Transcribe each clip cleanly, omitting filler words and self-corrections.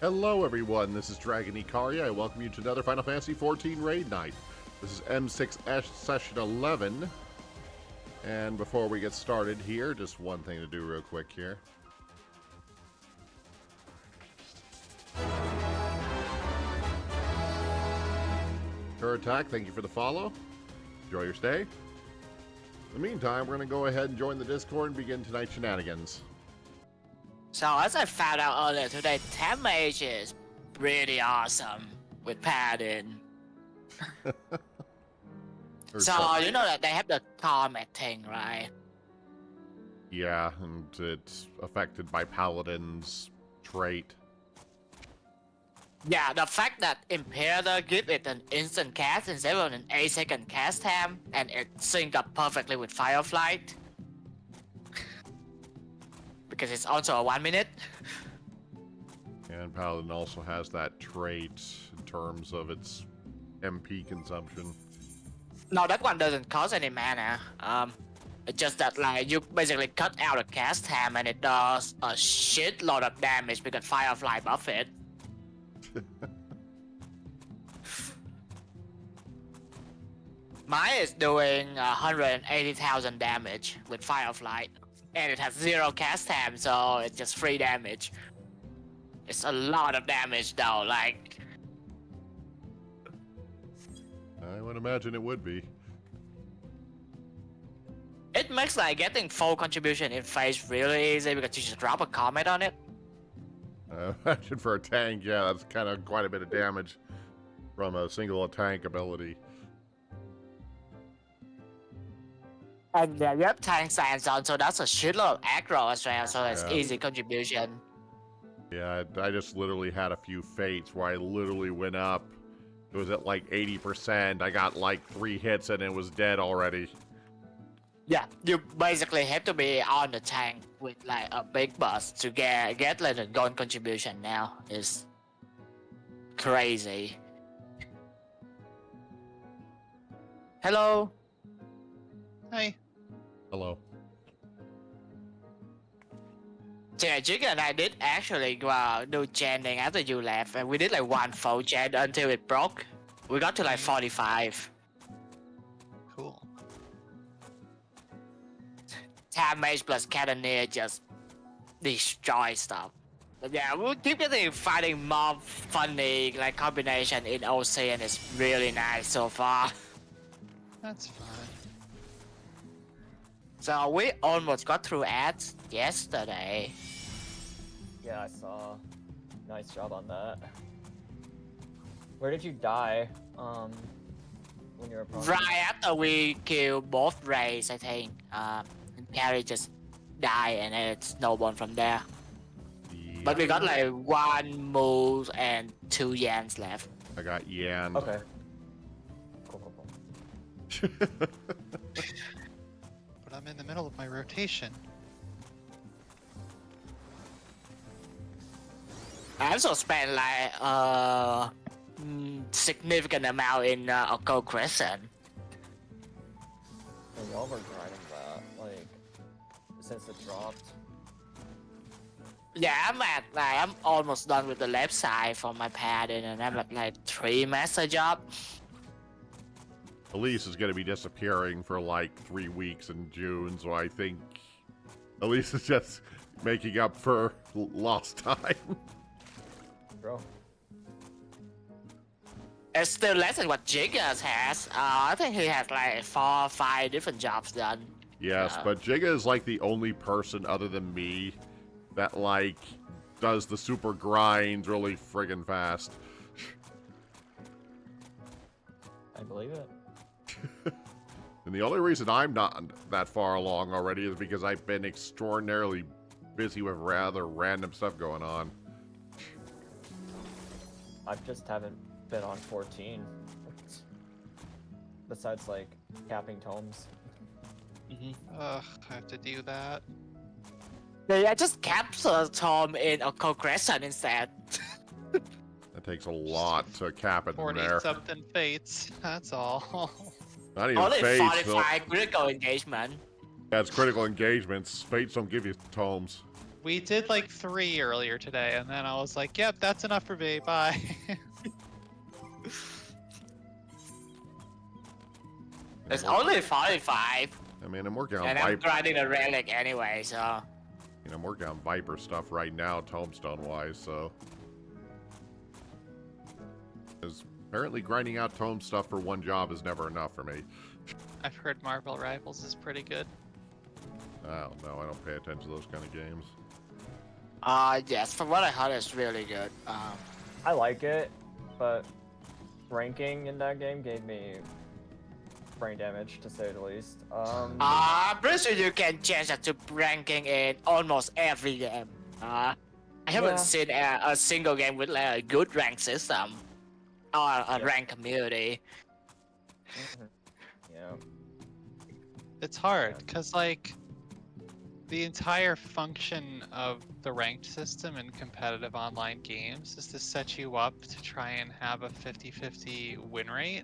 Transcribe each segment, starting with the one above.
Hello everyone, this is Draginhikari. I welcome you to another Final Fantasy XIV raid night. This is M6S session 11. And before we get started here, just one thing to do real quick here. Her attack, thank you for the follow. Enjoy your stay. In the meantime, we're going to go ahead and join the Discord and begin tonight's shenanigans. So as I found out earlier today, damage is pretty awesome with padding. So you know that they have the comet thing, right? Yeah, and it's affected by Paladin's trait. Yeah, the fact that Imperator give it an instant cast instead of an 8-second cast time, and it sync up perfectly with Fireflight. Because it's also a 1 minute. And Paladin also has that trait in terms of its MP consumption. No, that one doesn't cost any mana. It's just that like you basically cut out a cast time and it does a shitload of damage because Firefly buff it. Mine is doing 180,000 damage with Firefly. And it has 0 cast time, so it's just 3 damage. It's a lot of damage though, like... I would imagine it would be. It makes like getting full contribution in phase really easy because you just drop a comet on it. Imagine for a tank, yeah, that's kind of quite a bit of damage from a single tank ability. And yeah, you have tank science on, so that's a shitload of aggro as well, so it's Yeah. easy contribution. Yeah, I just literally had a few fates where I literally went up. It was at like 80%. I got like 3 hits and it was dead already. Yeah, you basically have to be on the tank with like a big bust to get like a gun contribution now. Is crazy. Hello. Hi. Hello. Yeah, Jigga and I did actually do chanting after you left, and we did like one full chant until it broke. We got to like 45. Cool. Damage plus Cannoneer just destroy stuff. But yeah, we'll keep getting fighting mob funny like combination in OC, and it's really nice so far. That's fine. So we almost got through ads yesterday. Yeah, I saw. Nice job on that. Where did you die? When you were Right after we killed both rays, I think. Hikari just died and it snowballed from there. Yeah, But we got like 1 move and 2 yans left. I got Yan. Okay. Cool. But I'm in the middle of my rotation. I also spent like significant amount in Occult Crescent. And y'all were grinding that, like, since it dropped. Yeah, I'm almost done with the left side for my pattern, and I'm at like 3 master job. Elise is going to be disappearing for like 3 weeks in June, so I think Elise is just making up for lost time. Bro. It's still less than what Jiggas has. I think he has like 4 or 5 different jobs done. Yes, but Jigga is like the only person other than me that like does the super grinds really friggin' fast. I believe it. And the only reason I'm not that far along already is because I've been extraordinarily busy with rather random stuff going on. I just haven't been on 14. Besides, like, capping tomes. Ugh, I have to do that. Yeah, just capture Tom in Occult Crescent instead. That takes a lot to cap it in 40 there. something fates, that's all. Not even Only fates. 45 critical engagement. Yeah, it's critical engagements. Fates don't give you tomes. We did like 3 earlier today, and then I was like, "Yep, that's enough for me. Bye." It's only 45, I mean, I'm working on and I'm Viper. grinding a relic anyway, so. I'm working on Viper stuff right now, tombstone wise. So, because apparently grinding out tome stuff for one job is never enough for me. I've heard Marvel Rivals is pretty good. I don't know. I don't pay attention to those kind of games. Yes, from what I heard, it's really good. I like it, but ranking in that game gave me brain damage, to say the least. I'm pretty sure you can change that to ranking in almost every game. I haven't Yeah. seen a single game with like, a good rank system or a Yeah. rank community. Yeah. It's hard because like the entire function of the ranked system in competitive online games is to set you up to try and have a 50-50 win rate.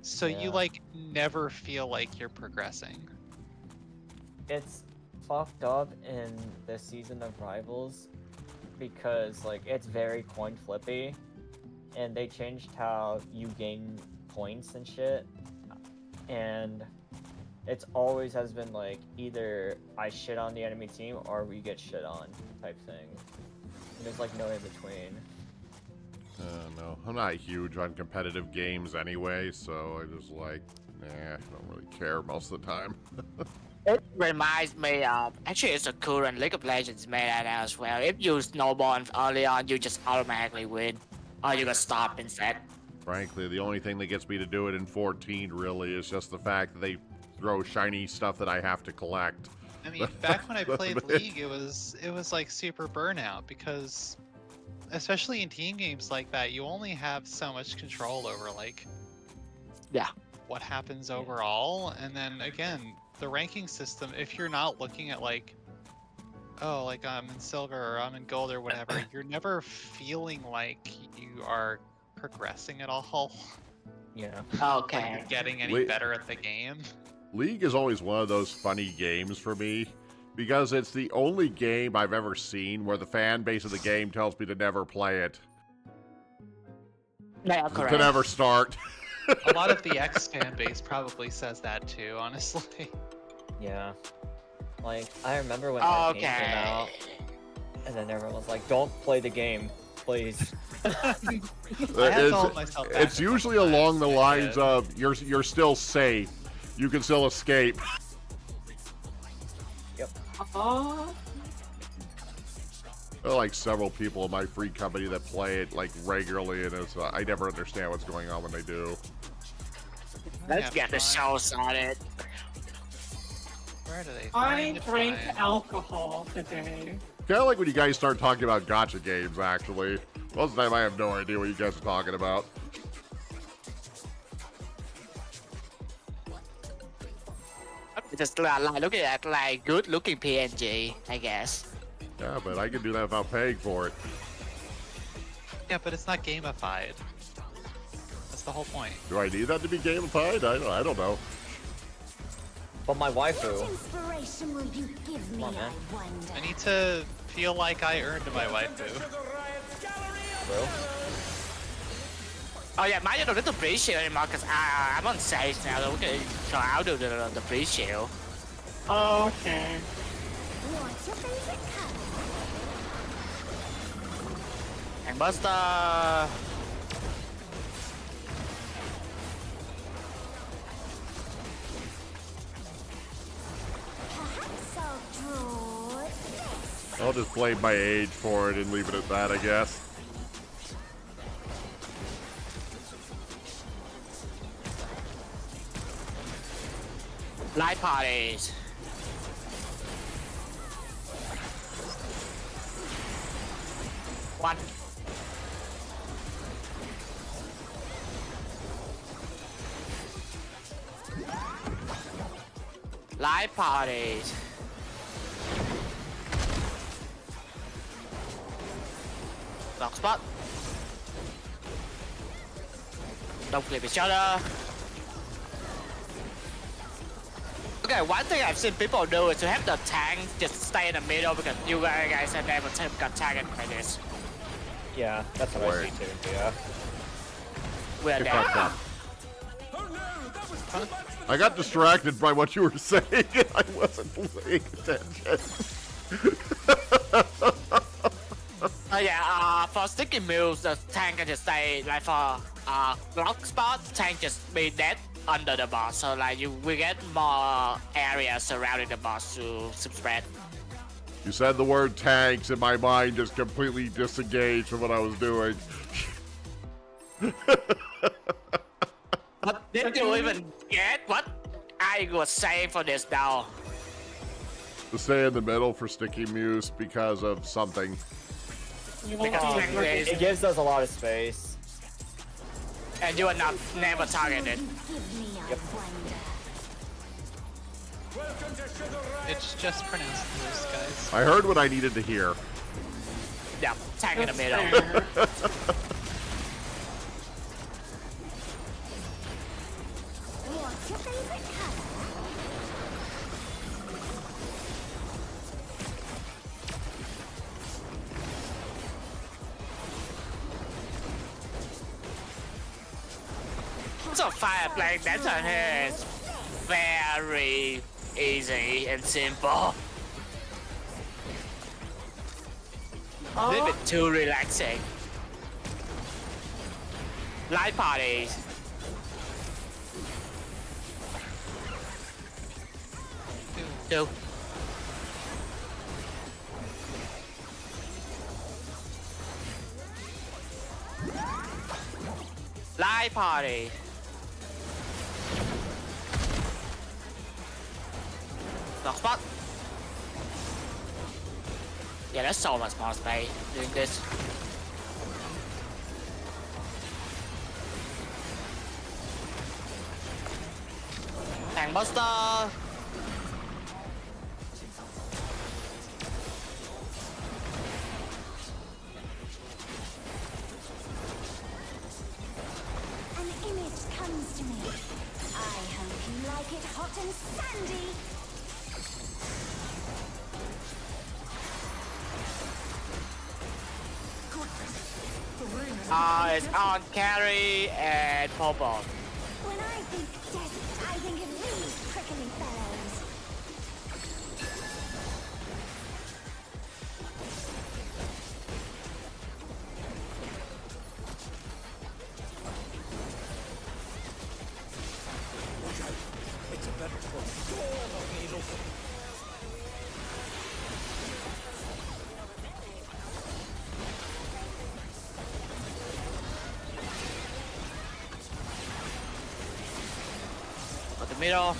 So you Yeah. like never feel like you're progressing. It's fucked up in this season of Rivals because like it's very coin flippy, and they changed how you gain points and shit, and it's always has been like either I shit on the enemy team or we get shit on type thing. And there's like no in between. No, I'm not huge on competitive games anyway, so I just like, I don't really care most of the time. It reminds me of, actually it's a current League of Legends meta now as well. If you snowball early on, you just automatically win. Or you got stopped instead. Frankly, the only thing that gets me to do it in 14 really is just the fact that they throw shiny stuff that I have to collect. I mean, back when I played League, it was like super burnout because, especially in team games like that, you only have so much control over like, Yeah. what happens overall, and then again, the ranking system. If you're not looking at like, oh, like I'm in silver or I'm in gold or whatever, you're never feeling like you are progressing at all. Yeah. Like Okay. you're getting any Wait. better at the game. League is always one of those funny games for me because it's the only game I've ever seen where the fan base of the game tells me to never play it, Yeah, to correct. never start. A lot of the X fan base probably says that too, honestly. Yeah. Like I remember when that game came out, Okay. and then everyone was like, "Don't play the game, please." I had to hold myself back It's a couple usually along the times, lines yeah. of you're still safe, you can still escape. Oh. There are like several people in my free company that play it like regularly, and it's I never understand what's going on when they do. Let's Yeah, get the fine. show started. Where do they I find it? drank Fine. alcohol today. Kind of like when you guys start talking about gacha games. Actually, most of the time I have no idea what you guys are talking about. Just like looking at like good looking PNG, I guess. Yeah, but I can do that without paying for it. Yeah, but it's not gamified. That's the whole point. Do I need that to be gamified? I don't know. But my waifu. What inspiration will you give me, Come on, man. I wonder? I need to feel like I earned my waifu. Bro. Oh yeah, mine don't need to pre-shield anymore because I'm on stage now. Okay, so I'll do the pre-shield. Okay. What's your favorite color? And Buster. Perhaps I'll draw this. I'll just blame my age for it and leave it at that, I guess. Light parties. One. Light parties. Lock spot. Don't flip each other. Okay, one thing I've seen people do is to have the tank just stay in the middle because you guys have never got tagged by this. Yeah, that's what I see too. Yeah. We're Get there. fucked up. I got distracted by what you were saying. I wasn't paying attention. Yeah, for sticky moves, the tank can just stay, like for block spot, tank just be dead under the boss. So like we get more area surrounding the boss to spread. You said the word tanks and my mind just completely disengaged from what I was doing. But did you even get what I was saying for this now? To stay in the middle for sticky muse because of something. Because It gives us a lot of space. and you are not never targeted. Give me a wonder. It's just pronounced loose, guys. I heard what I needed to hear. Yeah, tank in the middle. What's your favorite color? So fire playing that turn here is very easy and simple. A little bit too relaxing. Light parties. Two. Light party. Lock spot. Yeah, there's so much more space doing this. Tank buster. An image comes to me. I hope you like it hot and sandy. It's on carry and purple. When I think desert, I think of these prickly fellows. Got the middle.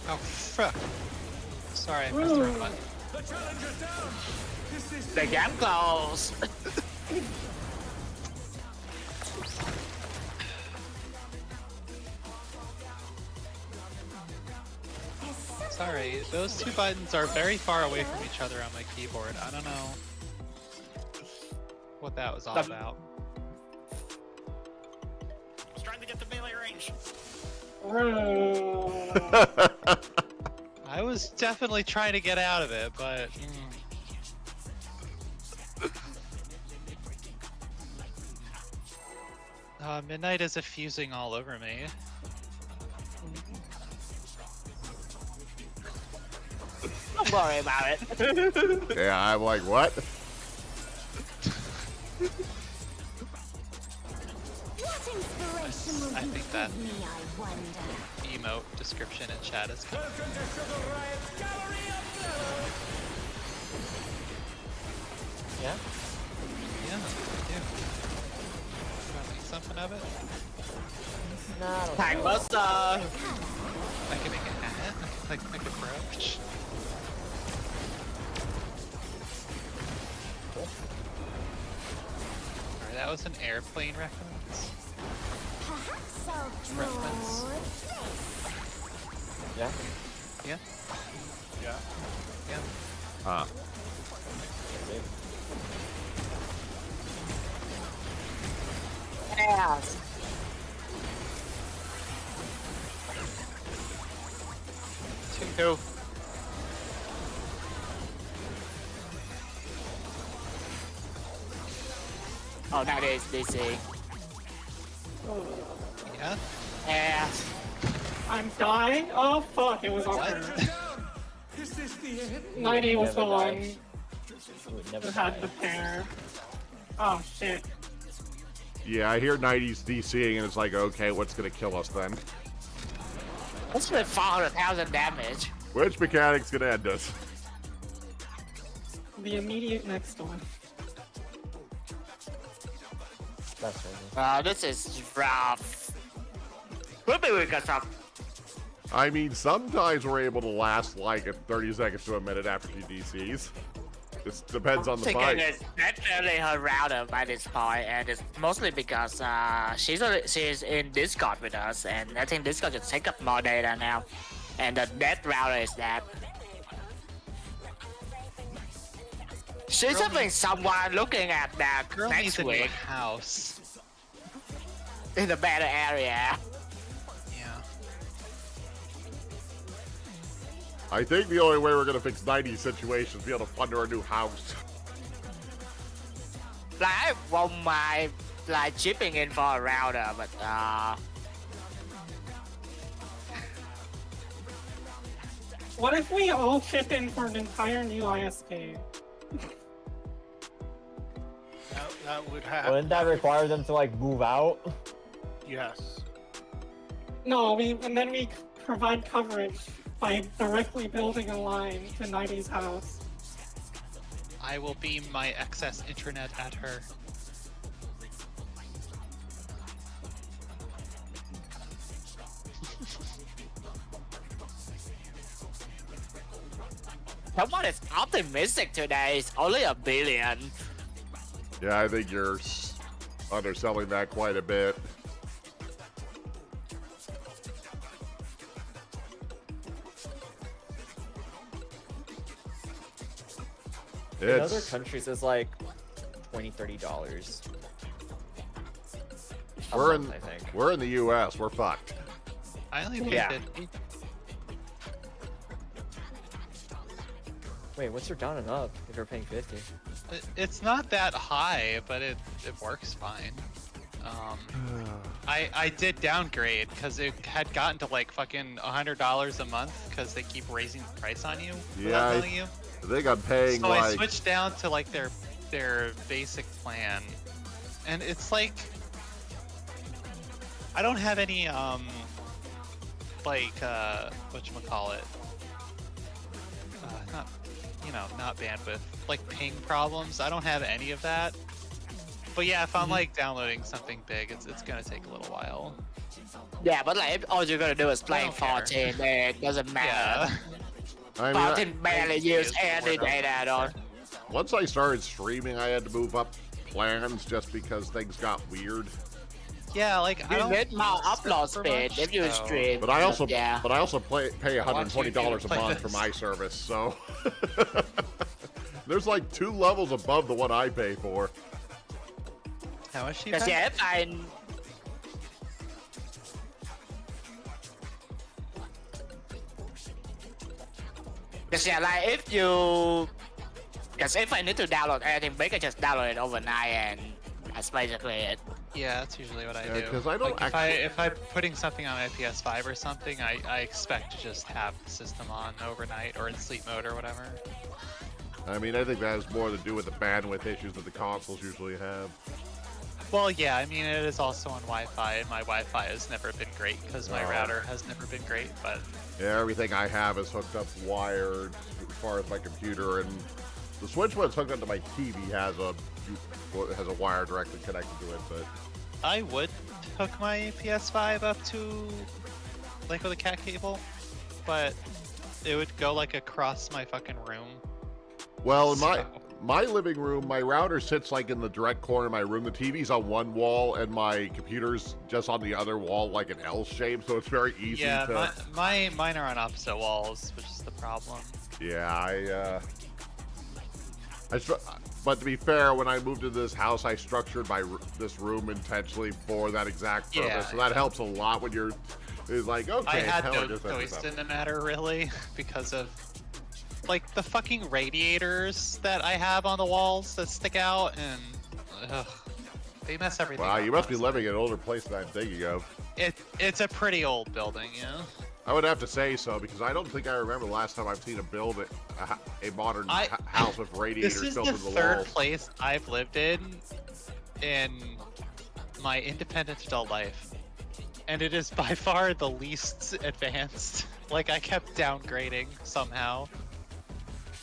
Oh, fuck. Sorry, I pressed the wrong button. The game close. There's something Sorry, those two buttons are very far away from each other on my keyboard. I don't know what that was all about. I was definitely trying to get out of it, but... Midnight is effusing all over me. Don't worry about it. Yeah, I'm like, what? What inspiration will I you think that- give me, I wonder? Emote description in chat is coming. Yeah. Yeah, I do. You want to make something of it? No, I don't Tank know. buster. I can make a hat, like make a brooch. Alright, that was an airplane reference. Perhaps I'll draw Reference. this. Yeah. Yeah? Yeah. Yeah. Yes. too. Oh, that is DC. Yeah. Yeah. I'm dying? Oh fuck, it was on her. 90 was the Never one die. She would never that had the die. pair. Oh shit. Yeah, I hear 90s DCing and it's like, okay, what's gonna kill us then? That's with 400,000 damage. Which mechanic's gonna end us? The immediate next one. That's crazy. This is rough. Could be because of I mean, sometimes we're able to last like 30 seconds to a minute after she DCs. It depends on the thinking fight. it's definitely her router by this point, and it's mostly because she's in Discord with us, and I think Discord just take up more data now, and the death router is that. She's Girl having needs- someone looking at that Girl next needs a new week house. in a better area. Yeah. I think the only way we're gonna fix 90's situation is be able to fund her a new house. Like, I won't mind like chipping in for a router, but What if we all chip in for an entire new ISK? That would have. Wouldn't that require them to like move out? Yes. No, and then we provide coverage by directly building a line to 90's house. I will beam my excess internet at her. someone is optimistic today. It's only $1 billion. Yeah, I think you're underselling that quite a bit. In other It's countries, it's like $20-$30. a we're month, in I think. we're in the U.S. We're fucked. I only paid Yeah. 50. Wait, what's your down and up if you're paying 50? It's not that high, but it works fine. I did downgrade because it had gotten to like fucking $100 a month because they keep raising the price on you Yeah, without telling you. I think I'm paying So I like switched down to like their basic plan, and it's like I don't have any like whatchamacallit, not not bandwidth, like ping problems. I don't have any of that. But yeah, if I'm like downloading something big, it's gonna take a little while. Yeah, but like if all you're gonna do is play don't care. 14, then it doesn't matter. Yeah. I mean, 14 barely use use any more data at all. once I started streaming, I had to move up plans just because things got weird. Yeah, like I You don't need more upload super speed much, if you so- stream. But I also yeah. pay $120 a play month for this. my service, so there's like 2 levels above the one I pay for. How much do you Because pay? yeah, if I Because yeah, like if you, because if I need to download anything big, I just download it overnight, and that's basically it. Yeah, that's usually what I Yeah, do. 'cause I don't like actually- if I'm putting something on my PS5 or something, I expect to just have the system on overnight or in sleep mode or whatever. I mean, I think that has more to do with the bandwidth issues that the consoles usually have. Well, yeah, I mean it is also on Wi-Fi, and my Wi-Fi has never been great because my Oh. router has never been great. But Yeah, everything I have is hooked up wired as far as my computer, and the Switch when it's hooked up to my TV has a wire directly connected to it. But I would hook my PS5 up to like with a cat cable, but it would go like across my fucking room. well, in So- my living room, my router sits like in the direct corner of my room. The TV's on one wall, and my computer's just on the other wall, like an L shape. So it's very easy Yeah, to. mine are on opposite walls, which is the problem. Yeah, but to be fair, when I moved into this house, I structured this room intentionally for that exact purpose. Yeah, so that helps a lot when you're. It's like, okay, I had hell, no just choice in the matter, really, because of like the fucking radiators that I have on the walls that stick out, and ugh, they mess everything Wow, up. you must be honestly. living in an older place than I'm thinking of. It's a pretty old building, yeah. I would have to say so, because I don't think I remember the last time I've seen a modern house with radiators This is built the into the third walls. place I've lived in my independent adult life, and it is by far the least advanced. Like, I kept downgrading somehow.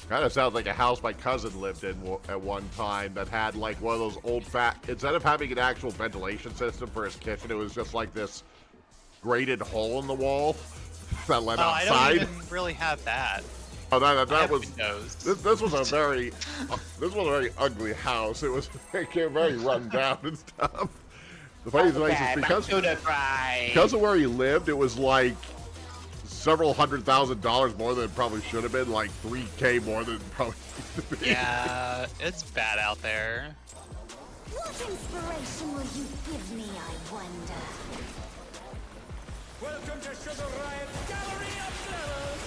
Kind of sounds like a house my cousin lived in at one time that had like one of those old instead of having an actual ventilation system for his kitchen, it was just like this grated hole in the wall that led outside. I don't even really have that. Oh, that I have was windows. this was a very ugly house. It was very run down and stuff. The funny thing Okay, is back to the fry. because of where he lived, it was like several $100,000 more than it probably should have been, like $3K more than it probably used to be. Yeah, it's bad out there. What inspiration will you give me, I wonder? Welcome to Sugar Riot's Gallery of Levels!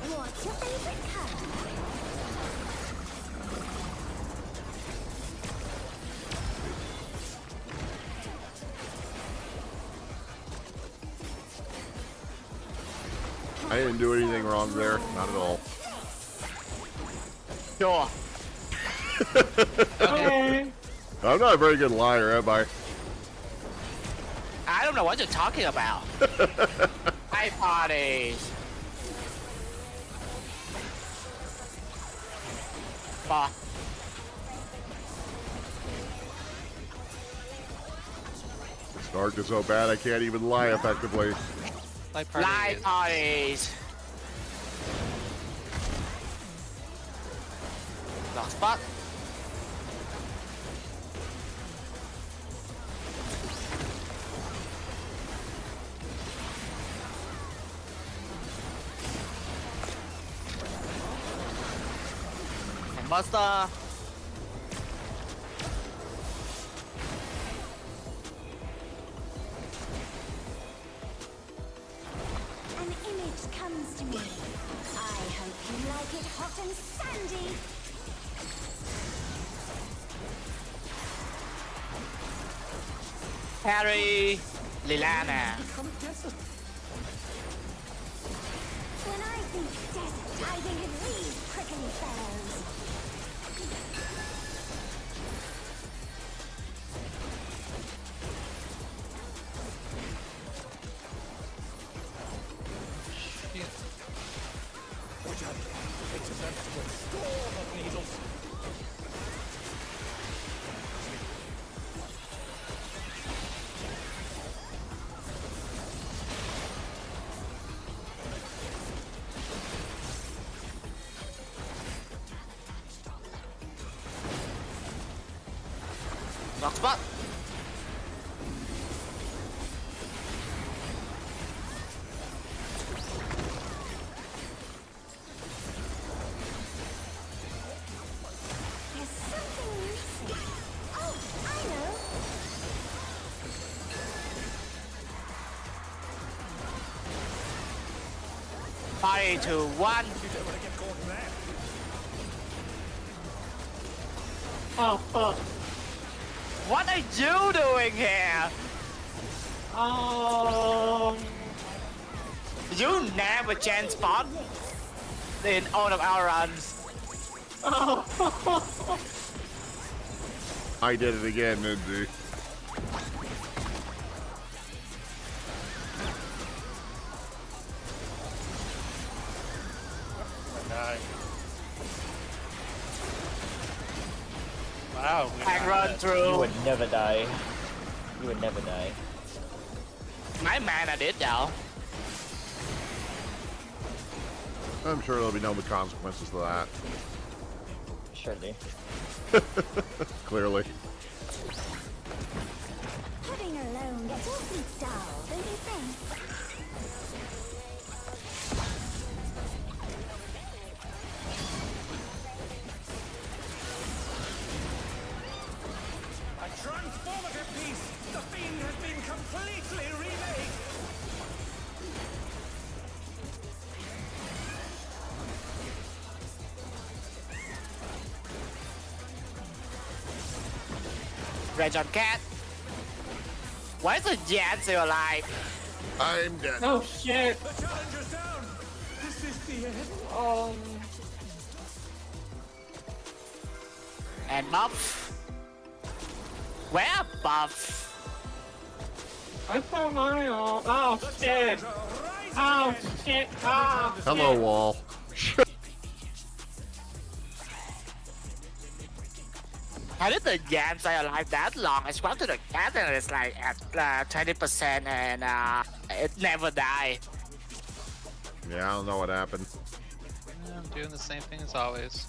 What's your favorite color? I didn't do anything wrong there, not at all. Sure. Okay. I'm not a very good liar, am I? I don't know what you're talking about. Hi, parties. Bah. This dark is so bad I can't even lie effectively. My party Lie is- parties. Lost spot. And Buster. An image comes to me. I hope you like it hot and sandy. Harry. Lilana. When I think desert, I think of these prickly fellows. Lost spot. There's something missing. Oh, I know. Party to one. Oh, fuck. What are you doing here? You never change spot in all of our runs. I did it again, Mindy. Wow. we And got run it. You through. would never die. You would never die. My mana did though. I'm sure there'll be no consequences to that. Surely. Clearly. Pudding alone gets awfully dull, don't you think? Rage on cat. Why is the Jan still alive? I'm dead. Oh shit. The challenger's down. This is the end. And Buff. Where Buff? I put my all. Oh shit. Oh shit. Oh shit. Hello, wall. How did the Jan stay alive that long? I swapped to the cat and it's like at 20% and it never died. Yeah, I don't know what happened. Yeah, I'm doing the same thing as always.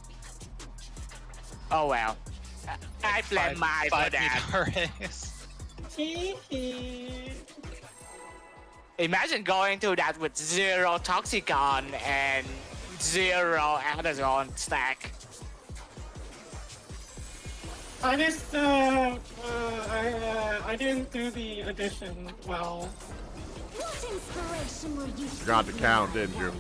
Oh well. I blame my for that. arrays. Imagine going to that with 0 Toxicon and 0 Amazon stack. I just I didn't do the addition well. What inspiration will you Forgot to count, didn't you?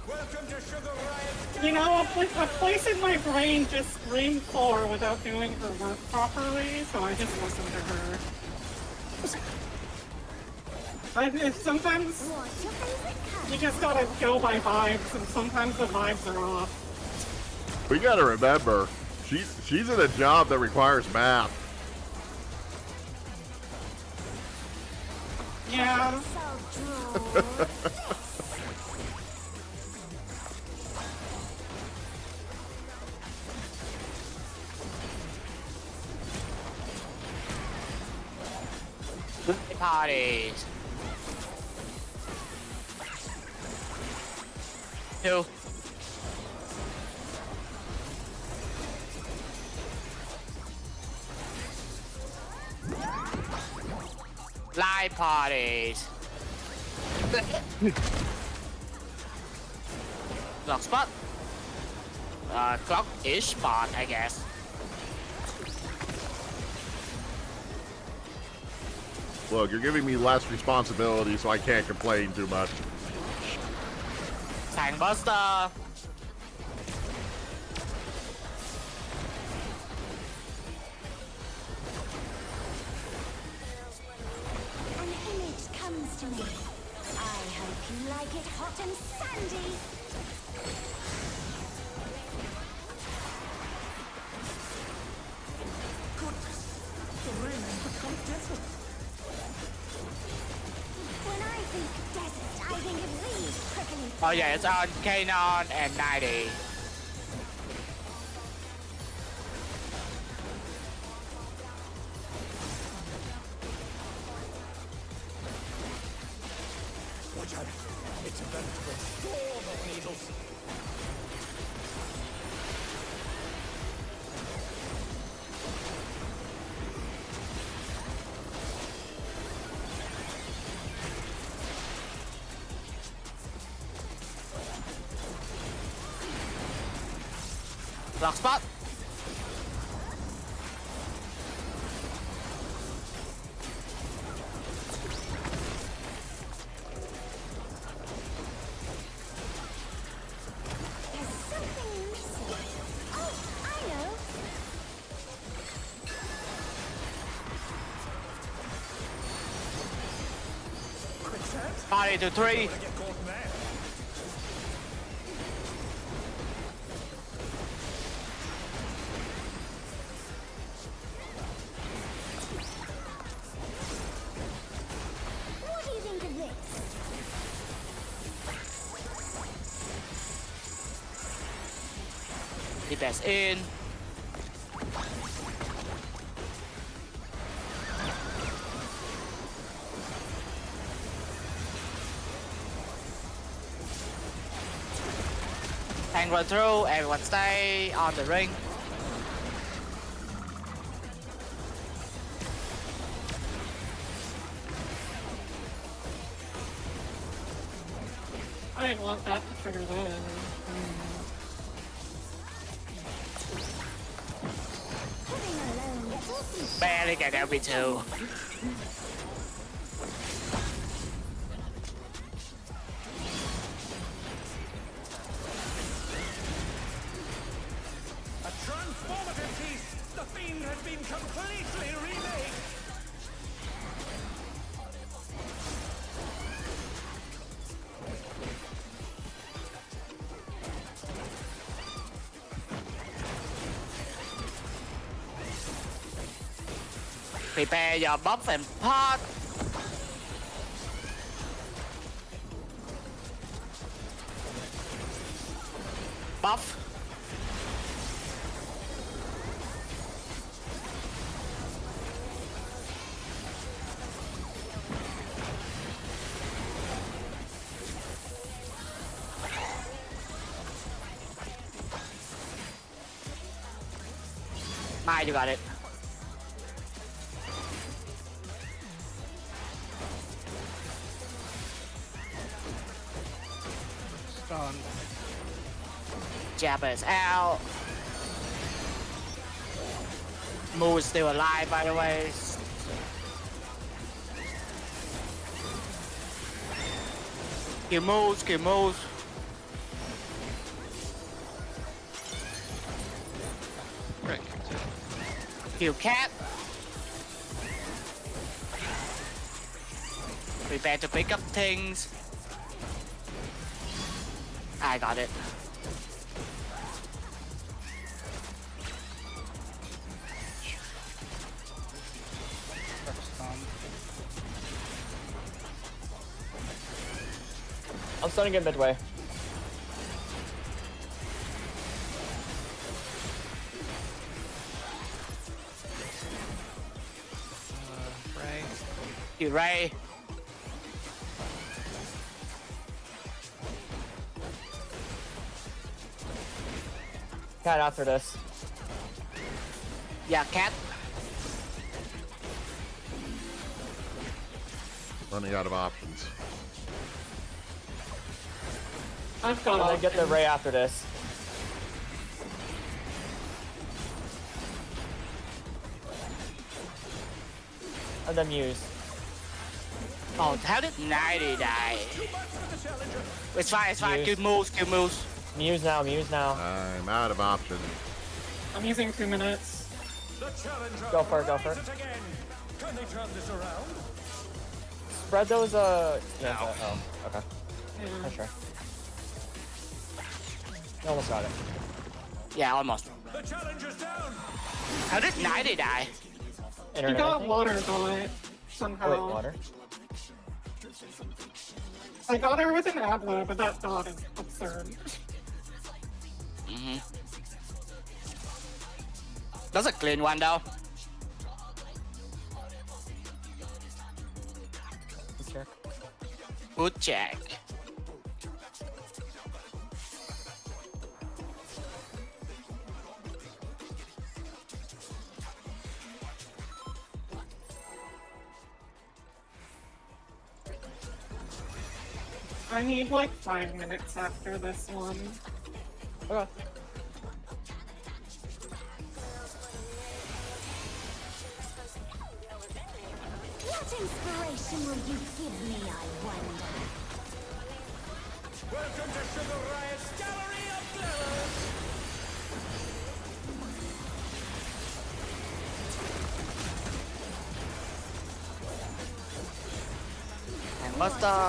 Welcome to Sugar Riot. You know, a place in my brain just screamed 4 without doing her work properly, so I just listened to her. Sometimes What's your favorite color? you just gotta go by vibes, and sometimes the vibes are off. We gotta remember, she's in a job that requires math. Yeah. So draw. Parties. 2. Live parties. Clock spot. Clock-ish spot, I guess. Look, you're giving me less responsibility, so I can't complain too much. Tank Buster. An image comes to me. I hope you like it hot and sandy. When I think desert, I think of these prickly. Oh yeah, it's on Canon and 90. Watch out. It's about to storm of needles. Block spot. There's something missing. Oh, I know. Party to 3. Get caught in there. What do you think of this? Keep us in. Tank run through, everyone stay on the ring. I didn't want that to trigger then. Living alone doesn't Barely get LB2. A transformative piece. The fiend Prepare your buff and pot. Buff. Mai, you got it. Stun. Jabba is out. Moo is still alive, by the way. Kill moves, kill moves. Frick. Kill cat. Prepare to pick up things. I got it. Stun. I'm stunning it midway. Ray. You Ray. Cat after this. Yeah, cat. Running out of options. I've got And then get the options. Ray after this. And then Muse. Oh, how did 90 die? It's fine, it's fine. Use. Good moves, good moves. Muse now, Muse now. I'm out of options. I'm using 2 minutes. Go for it, go for it. Can they turn this around? Spread those, yeah, oh, okay. Yeah. Not sure. You almost got it. Yeah, almost. The challenger's down. How did 90 die? He Internet, I got think? water bullet somehow. Oh, wait, water? I got her with an Adler, but that dot is absurd. Mm-hmm. That's a clean one though. Let's check. Good check. I need like 5 minutes after this one. Okay. What inspiration will you give me, I wonder? Welcome to Sugar Riot's Gallery of Glamours. And Buster.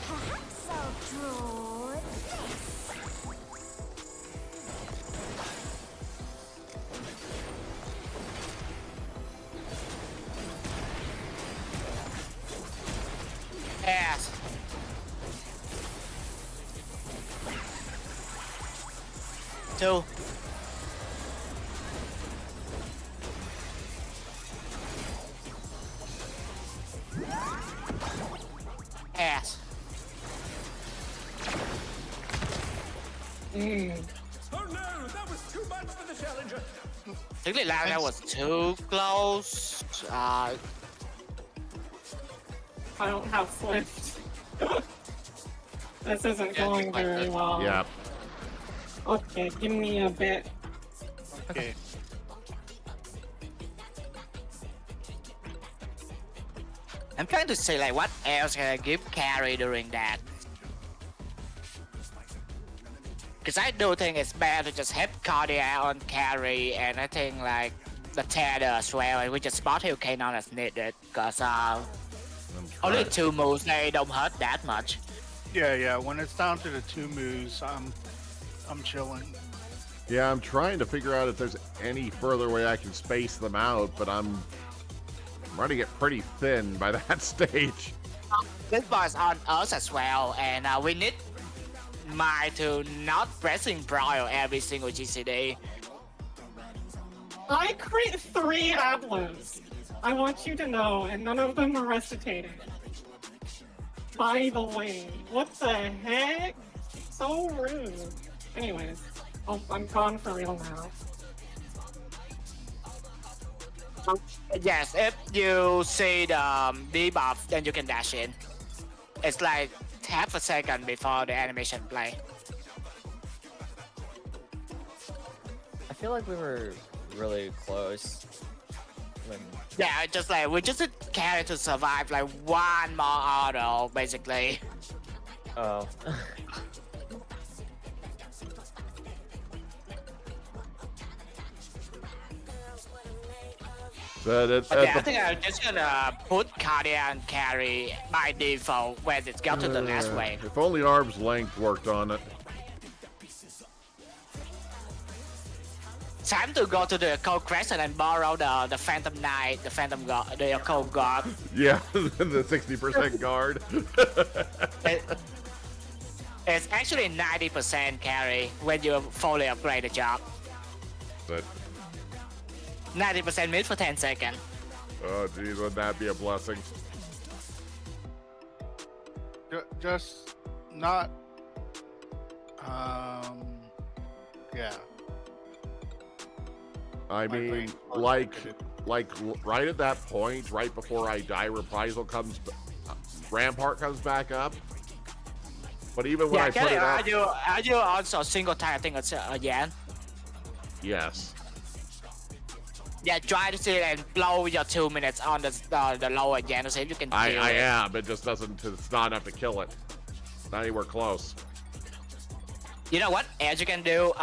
Perhaps I'll draw this. Ass. Two. Ass. Oh no, that was too much for the challenger. Really, that was too close. I don't have Swift. This isn't Yeah, going just like very this. well. Yeah. Okay, give me a bit. Okay. I'm trying to say like what else can I give carry during that? Because I do think it's better to just hit Cardia on carry, and I think like the tether as well, and we just spot heal Kanon as needed. Because I'm Only Right. 2 moves, they don't hurt that much. Yeah. When it's down to the 2 moves, I'm chilling. Yeah, I'm trying to figure out if there's any further way I can space them out, but I'm running it pretty thin by that stage. This was on us as well, and we need Mai to not pressing broil every single GCD. I crit 3 Adlers. I want you to know, and none of them are recitating. By the way, what the heck? So rude. Anyways, I'm gone for real now. Yes, if you see the debuff, then you can dash in. It's like half a second before the animation play. I feel like we were really close. When... Yeah, just like we just need carry to survive like 1 more auto, basically. Oh. Okay, I think I'm just gonna put Cardia and carry by default when it got to the last wave. If only arm's length worked on it. Time to go to the Cold Crescent and borrow the Phantom Knight, the Phantom God, the Cold God. Yeah, the 60% guard. It's actually 90% carry when you fully upgrade the job. But 90% mid for 10 seconds. oh geez, wouldn't that be a blessing? Just not. Yeah. I My mean, brain's like right at that point, right before I die, Reprisal comes, Rampart comes back up. But even when I put it up, are you also single targeting again? yes. Yeah, try to see and blow your 2 minutes on the lower again to see if you can kill I it. am. It just doesn't. It's not enough to kill it. Not anywhere close. You know what else you can do?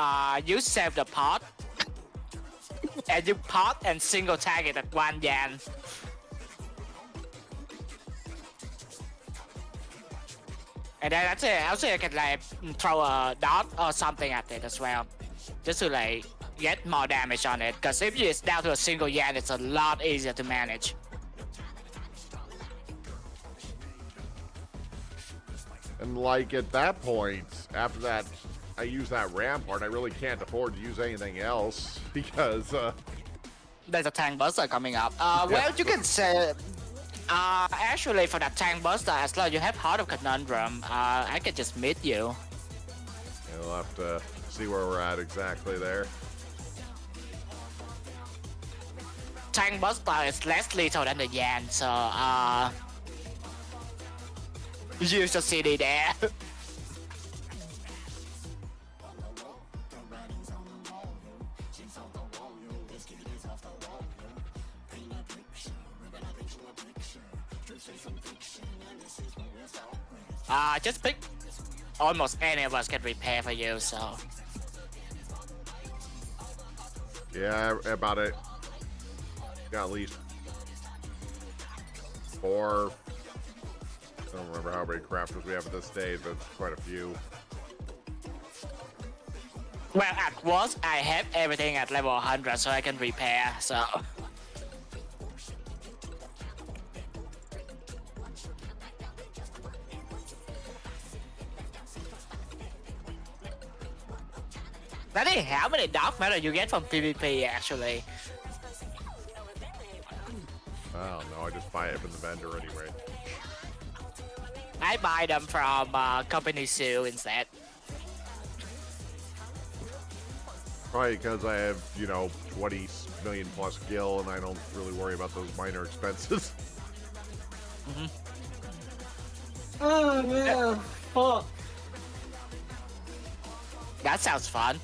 You save the pot. And you pot and single tag it at 1 yen. And then that's it. Also, you can like throw a dot or something at it as well, just to like get more damage on it. Because if it's down to a single yen, it's a lot easier to manage. And like at that point, after that, I use that Rampart. I really can't afford to use anything else because. There's a tank buster coming up. Well, you can say. Actually, for that tank buster, as long as you have Heart of Conundrum, I can just meet you. We'll have to see where we're at exactly there. Tank buster is less lethal than the Yan, so use the CD there. Just pick. Almost any of us can repair for you, so. Yeah, about it. Got at least 4. I don't remember how many crafters we have at this stage, but it's quite a few. Well, at worst, I have everything at level 100, so I can repair, so. Daddy, how many dark matter you get from PvP actually? I don't know, I just buy it from the vendor anyway. I buy them from Company Zoo instead. Probably because I have, 20 million plus gil and I don't really worry about those minor expenses. Oh man, fuck. That sounds fun.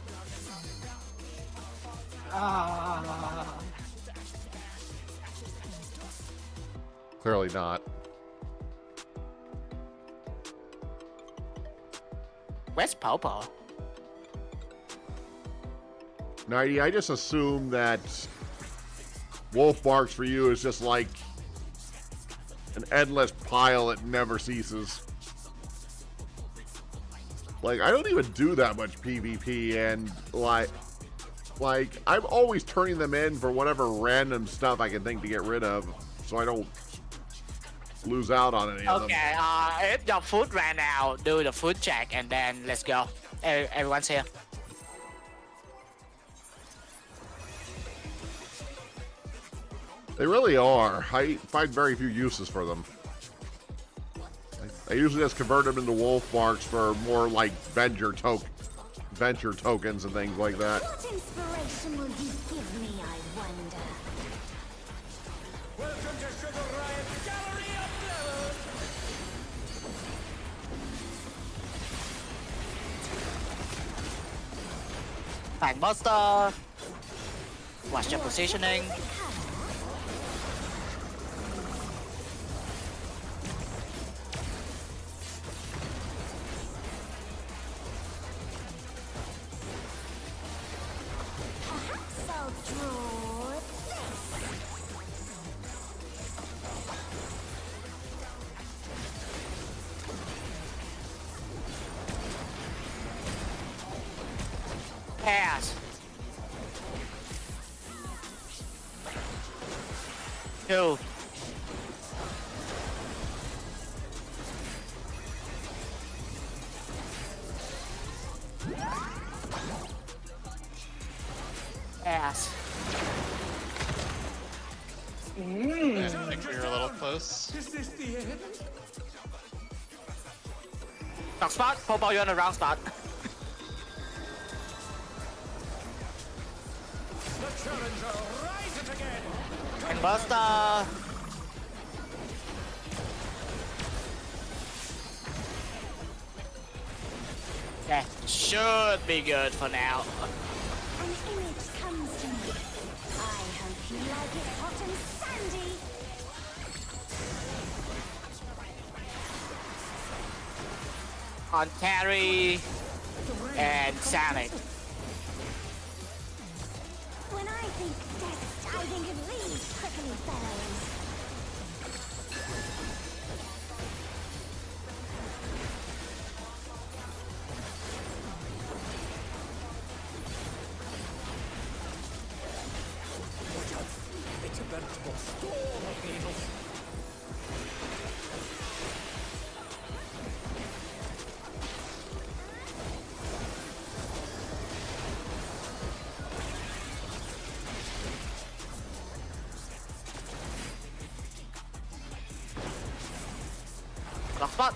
Clearly not. Where's Popo? 90, I just assume that Wolf Barks for you is just like an endless pile that never ceases. Like, I don't even do that much PvP, and like I'm always turning them in for whatever random stuff I can think to get rid of, so I don't lose out on any of them. Okay, if your food ran out, do the food check and then let's go. Everyone's here. They really are. I find very few uses for them. I usually just convert them into wolf marks for more like venture tokens and things like that. What inspiration will you give me, I wonder? Welcome to Sugar Riot's Gallery Upload! Tank Buster. Watch your positioning. Perhaps I'll draw this. Pass. 2. Pass. I think we were a little close. Is this the end? Wrong spot. Popo, you're in the wrong spot. The challenger rises again! Tank Buster. That should be good for now. An image comes to me. I hope you like it hot and sandy. On carry and Sonic. When I think death, I think of these prickly fellows. It's a veritable storm of evil. Wrong spot.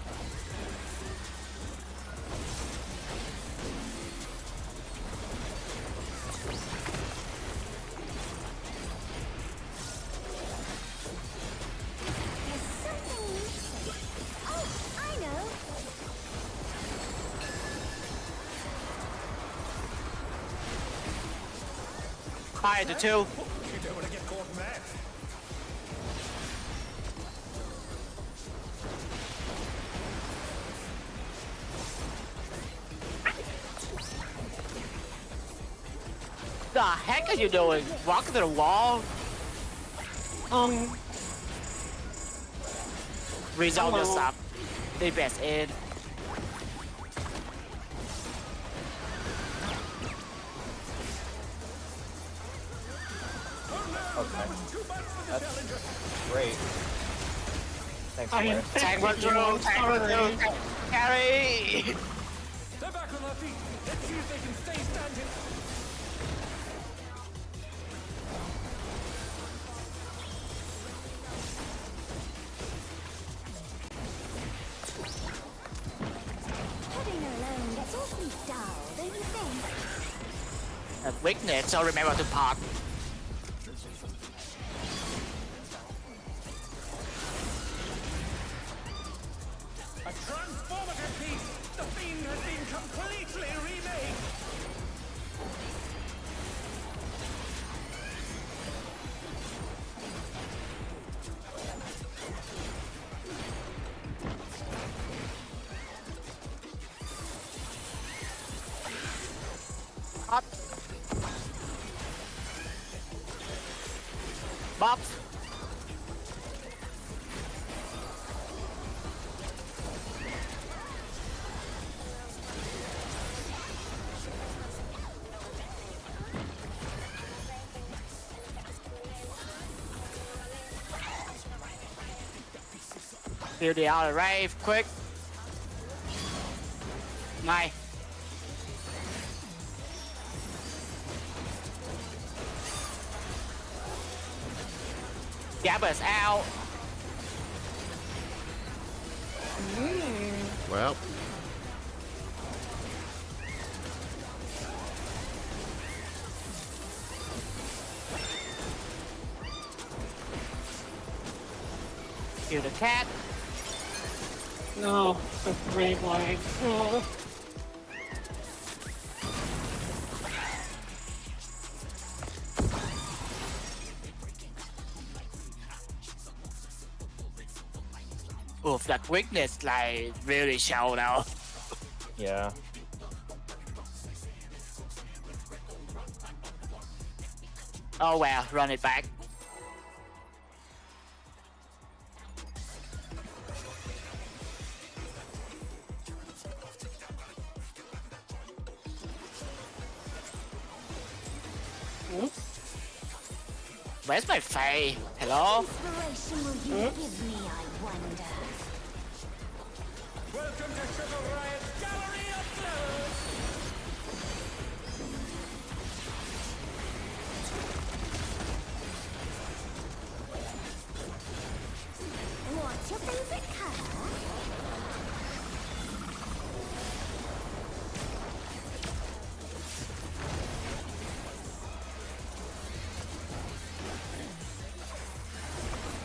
There's something missing. Oh, I know. Fire to 2. You don't want to get caught mad. The heck are you doing? Walking to the wall? Resolve your Hello. stuff. The best in. Okay. Too much for the That's challenger. great. Thanks, I Blair. am Tank one thinking, through, I'm tank one sorry. through, carry! They're back on their feet. Let's see if they can stay standing. Heading alone gets awfully dull, don't you think? A weakness, so remember to park. A transformative piece. The fiend has been completely remade. Up. Bop. Build the other rave, quick. Này. Jabber's out. Well, Kill the cat. No, the brave line. Oh. Oof, that weakness like really show now. Yeah. Oh well, run it back. Oops. Where's my Faye? Hello? Inspiration will you give me, I wonder? Welcome to Sugar Riot's Gallery of Blood! What's your favorite color?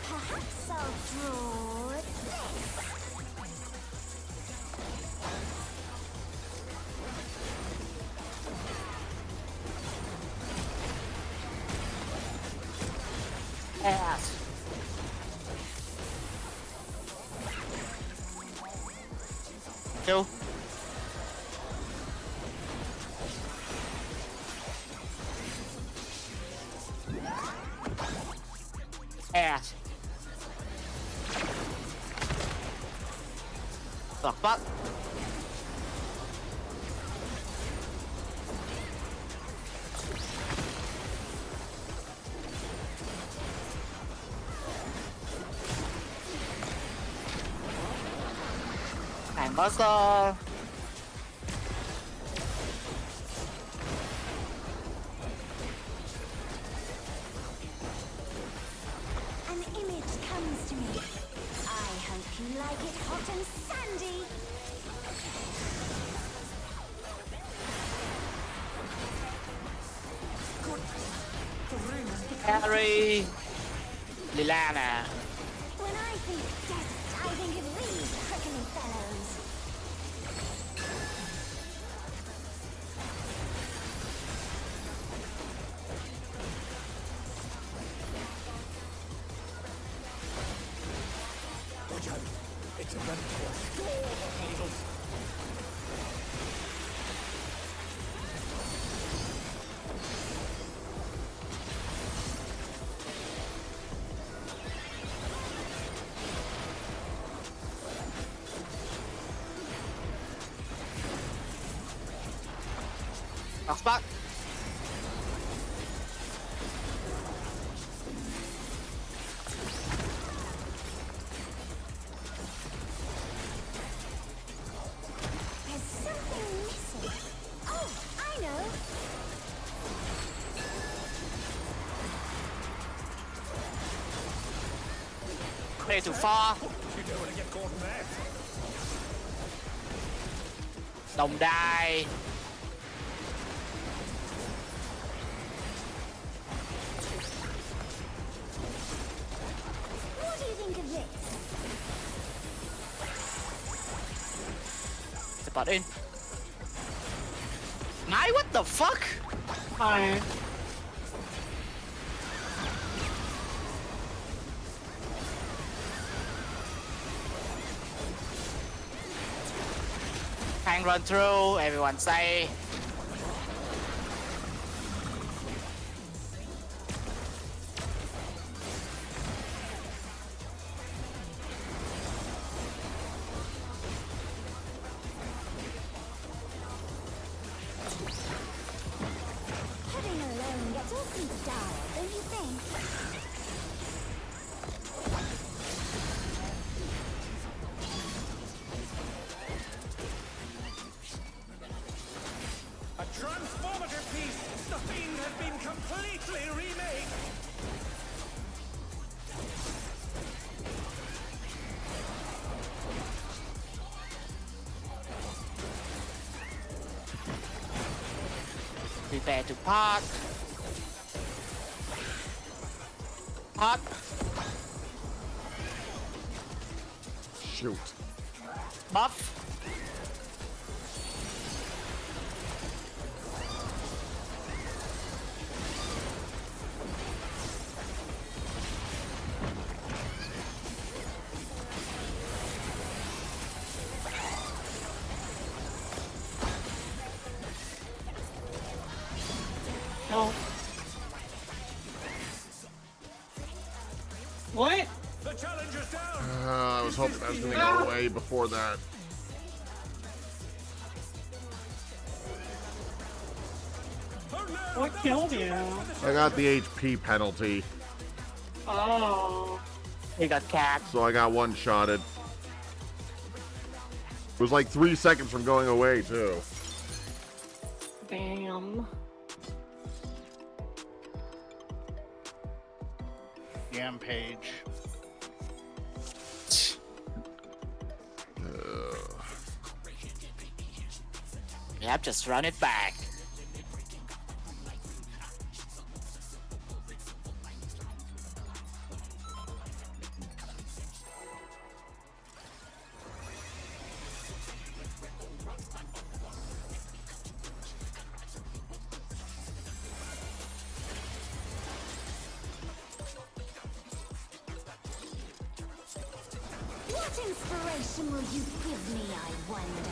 Perhaps I'll draw this. Ass. Kill. Ass. The fuck? I'm muscle. An image comes to me. I hope you like it hot and sandy. Hikari. Lilana. When I think desert, I think of these prickly fellows. Watch out! It's a gun for a storm of needles! Knock back. There's something missing. Oh, I know. Way too far. You don't want to get caught in that! Don't die. What do you think of this? It's about in. My, what the fuck? Hi. Tank run through, everyone say. Heading alone gets awfully dull, don't you think? Prepare to park. Park. Shoot. Buff. No. What? The challenger's down. I was hoping I was going to go away before that. What killed you? I got the HP penalty, Oh. He got cat. so I got one-shotted. It was like 3 seconds from going away, too. Damn. Yam page. Yep, just run it back. What inspiration will you give me, I wonder?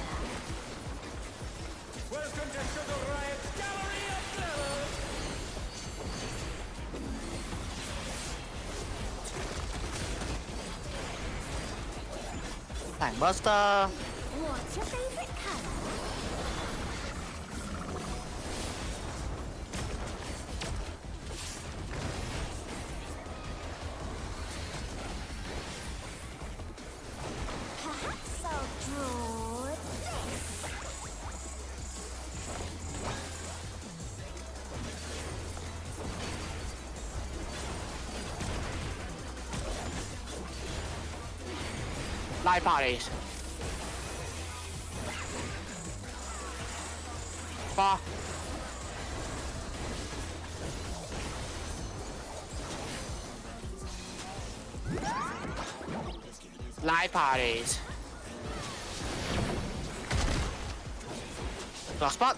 Welcome to Sugar Riot's Gallery of Terror. Time Buster. What's your favorite color? Perhaps I'll draw this. Live parties. Four. Live parties. Block spot.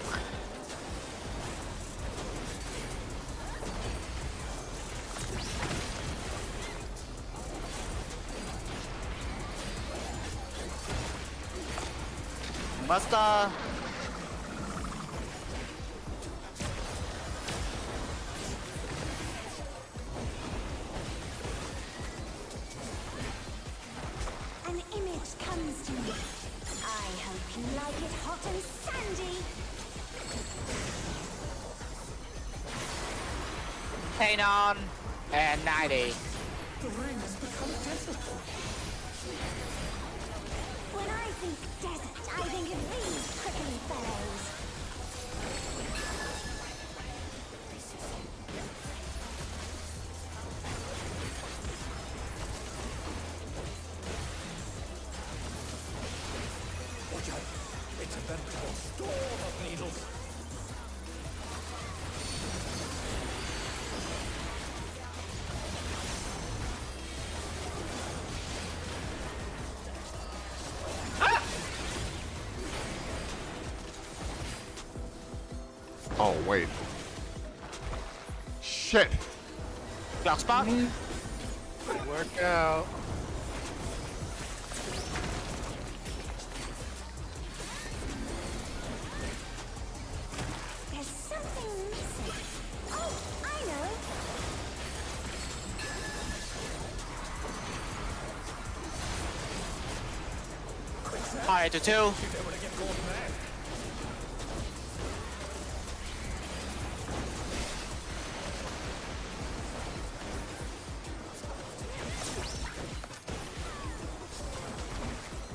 Buster. An image comes to me. I hope you like it hot and sandy. Kanon. And 90. When I think desert, I think of these prickly fellows. Watch out. It's a veritable storm of needles. Oh, wait. Shit. Block spot. Work out. There's something missing. Oh, I know. Alright, to 2. You don't want to get caught in there.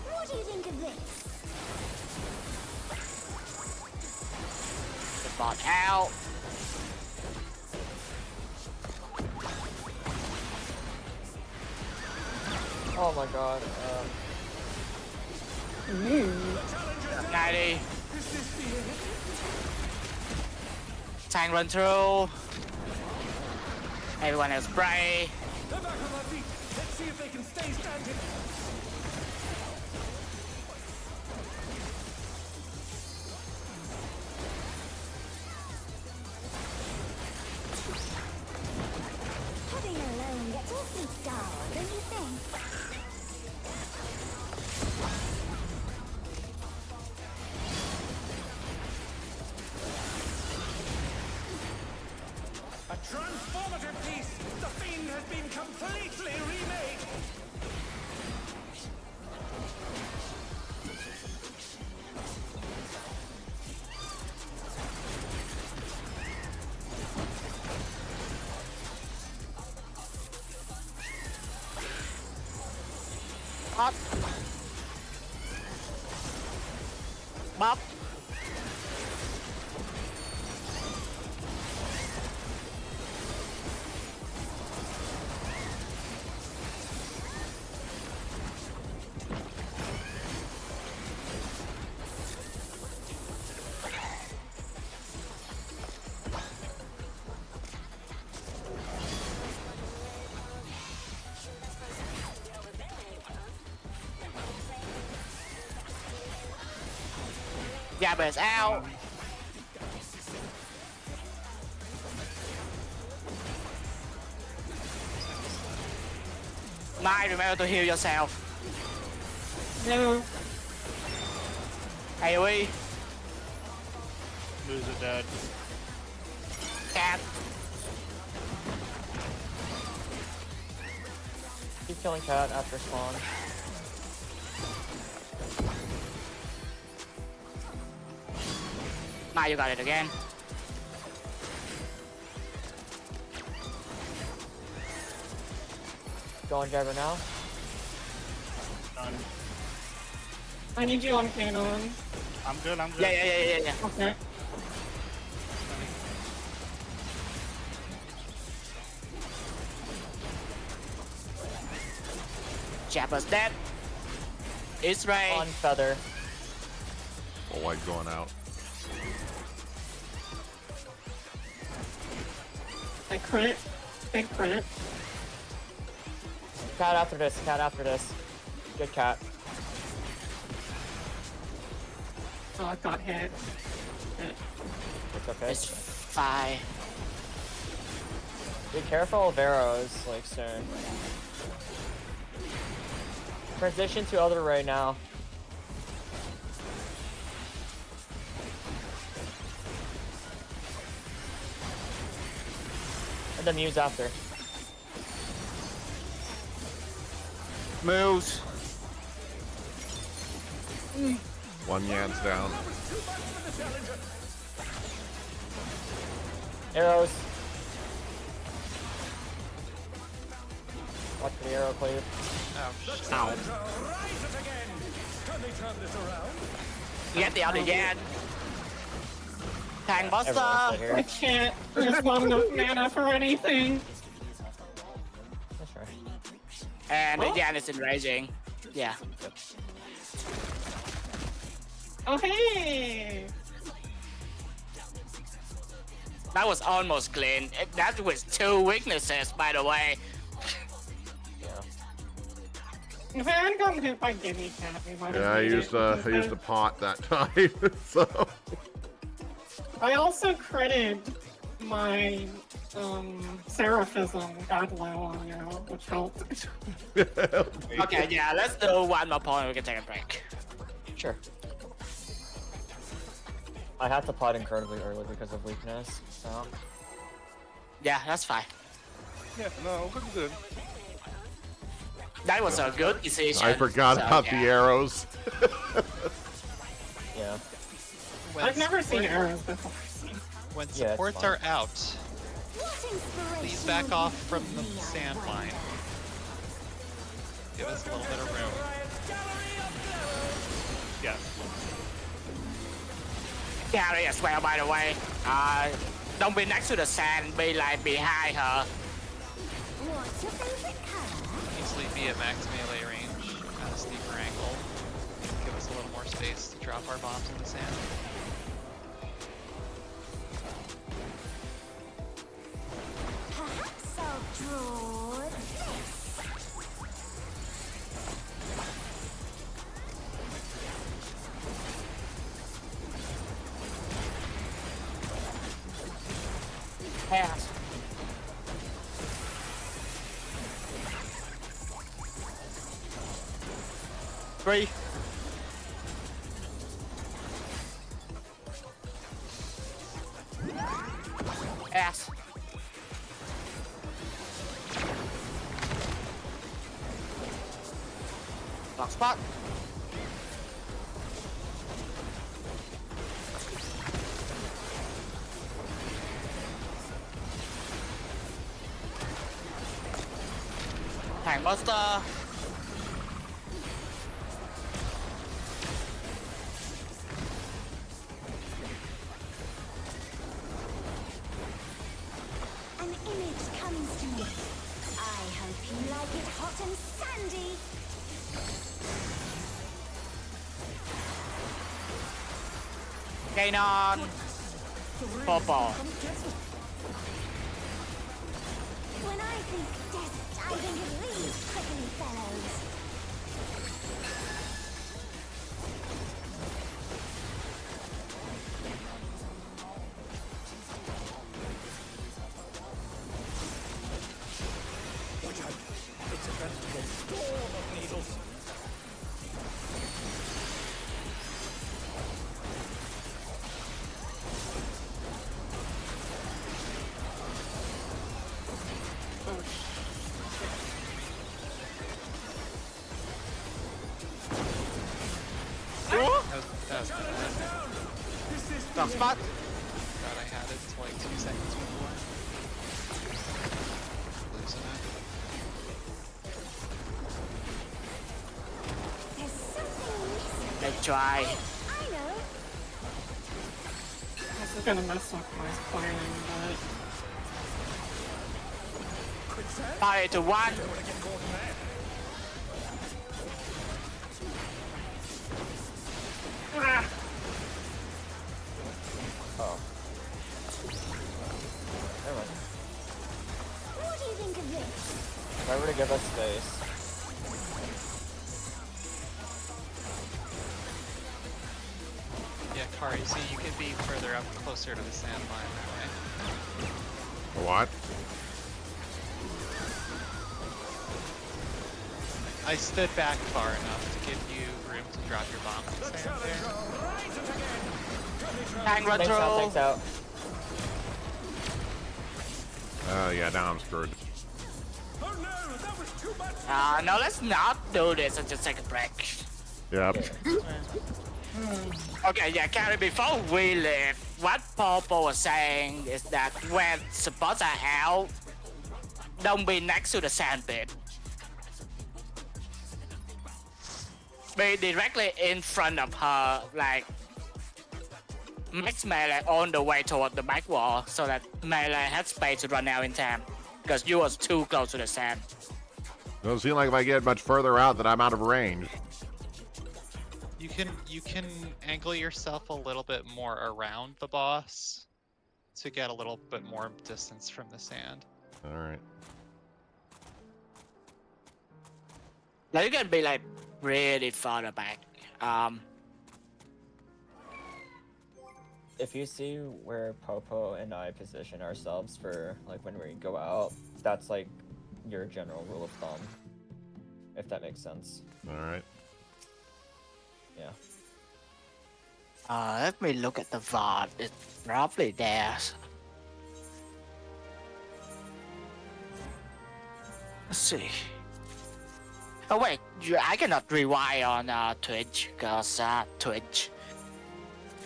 What do you think of this? The bot out. Oh my god. 90. Tank run through. Everyone else spray. They're back on their feet. Let's see if they can stay standing. Putting alone gets awfully dull, don't you think? A transformative piece. The Fiend has been completely remade. Up. Bop. Jabber's out. Mai, remember to heal yourself. No. AoE. Moves are dead. Cat. Keep killing cat after spawn. Mai, you got it again. Go on Jabber now. Done. I need you on cannon. I'm good. I'm good. Yeah. Okay. Jabber's dead. It's Ray. On feather. Full white going out. I crit. Big crit. Cat after this. Cat after this. Good cat. Oh, I got hit. Hit. It's okay. It's fine. Be careful of arrows, like soon. Transition to other Ray now. And the Muse after. Moves. One Yan's down. Arrows. Watch for the arrow cleave. Oh, shit. Ow. Rise it again. Can they turn this around? Get the other again. Tank Everyone's buster. still here. I can't. There's not enough mana for anything. That's right. And the Jan is enraging. Yeah. Oh, hey! That was almost clean. That was 2 weaknesses, by the way. If I hadn't gotten hit by Gimme Cat, we might have Yeah, I made used it, I because used a pot that time. So I also critted my Seraphism God low on you, which helped. Okay, yeah, let's do one more point. We can take a break. Sure. I had to pot incredibly early because of weakness, so. Yeah, that's fine. Yeah, no, looking good. That was a good decision. I forgot So, about yeah. the arrows. Yeah. When I've never seen support- arrows before. When Yeah, it's supports fine. are out, What inspiration please back will off from the me sand away? line. Give us a little bit of room. Yeah. Hikari as well, by the way. Don't be next to the sand. Be like behind her. What's your favorite color? Easily be at max melee range at a steeper angle. Give us a little more space to drop our bombs in the sand. Pass. Three. Pass. Lock spot. Tank Buster. An image comes to me. I hope you like it hot and sandy. Gain on. Purple. When I think desert, I think of these prickly fellows. Watch out. It's a veritable storm of needles. That was bad. Lock spot. Thought I had it until like 2 seconds before. Losing it. There's something missing. Let's try. I know. This is gonna mess up my planning, Fire to one. Don't want to get caught in that. Oh. Never mind. What do you think of this? If I were to give us space. Yeah, Kari, so you can be further up closer to the sand line that way. What? I stood back far enough to give you room to drop your bomb in the sand there. Right it again. Tank Thanks out, retro. thanks out. Yeah, now I'm screwed. Oh no, that was too much. No, let's not do this and just take a break. Yep. Okay, yeah, Carrie, before we leave, what Purple was saying is that when supports are out, don't be next to the sand pit. Be directly in front of her, like max melee on the way toward the back wall, so that melee has space to run out in time. Because you was too close to the sand. Doesn't seem like if I get much further out that I'm out of range. You can angle yourself a little bit more around the boss to get a little bit more distance from the sand. All right. Like you can be like really far back. If you see where Popo and I position ourselves for like when we go out, that's like your general rule of thumb. If that makes sense. All right. Yeah. Let me look at the VOD. It's roughly there. Let's see. Oh wait, I cannot rewind on Twitch because Twitch.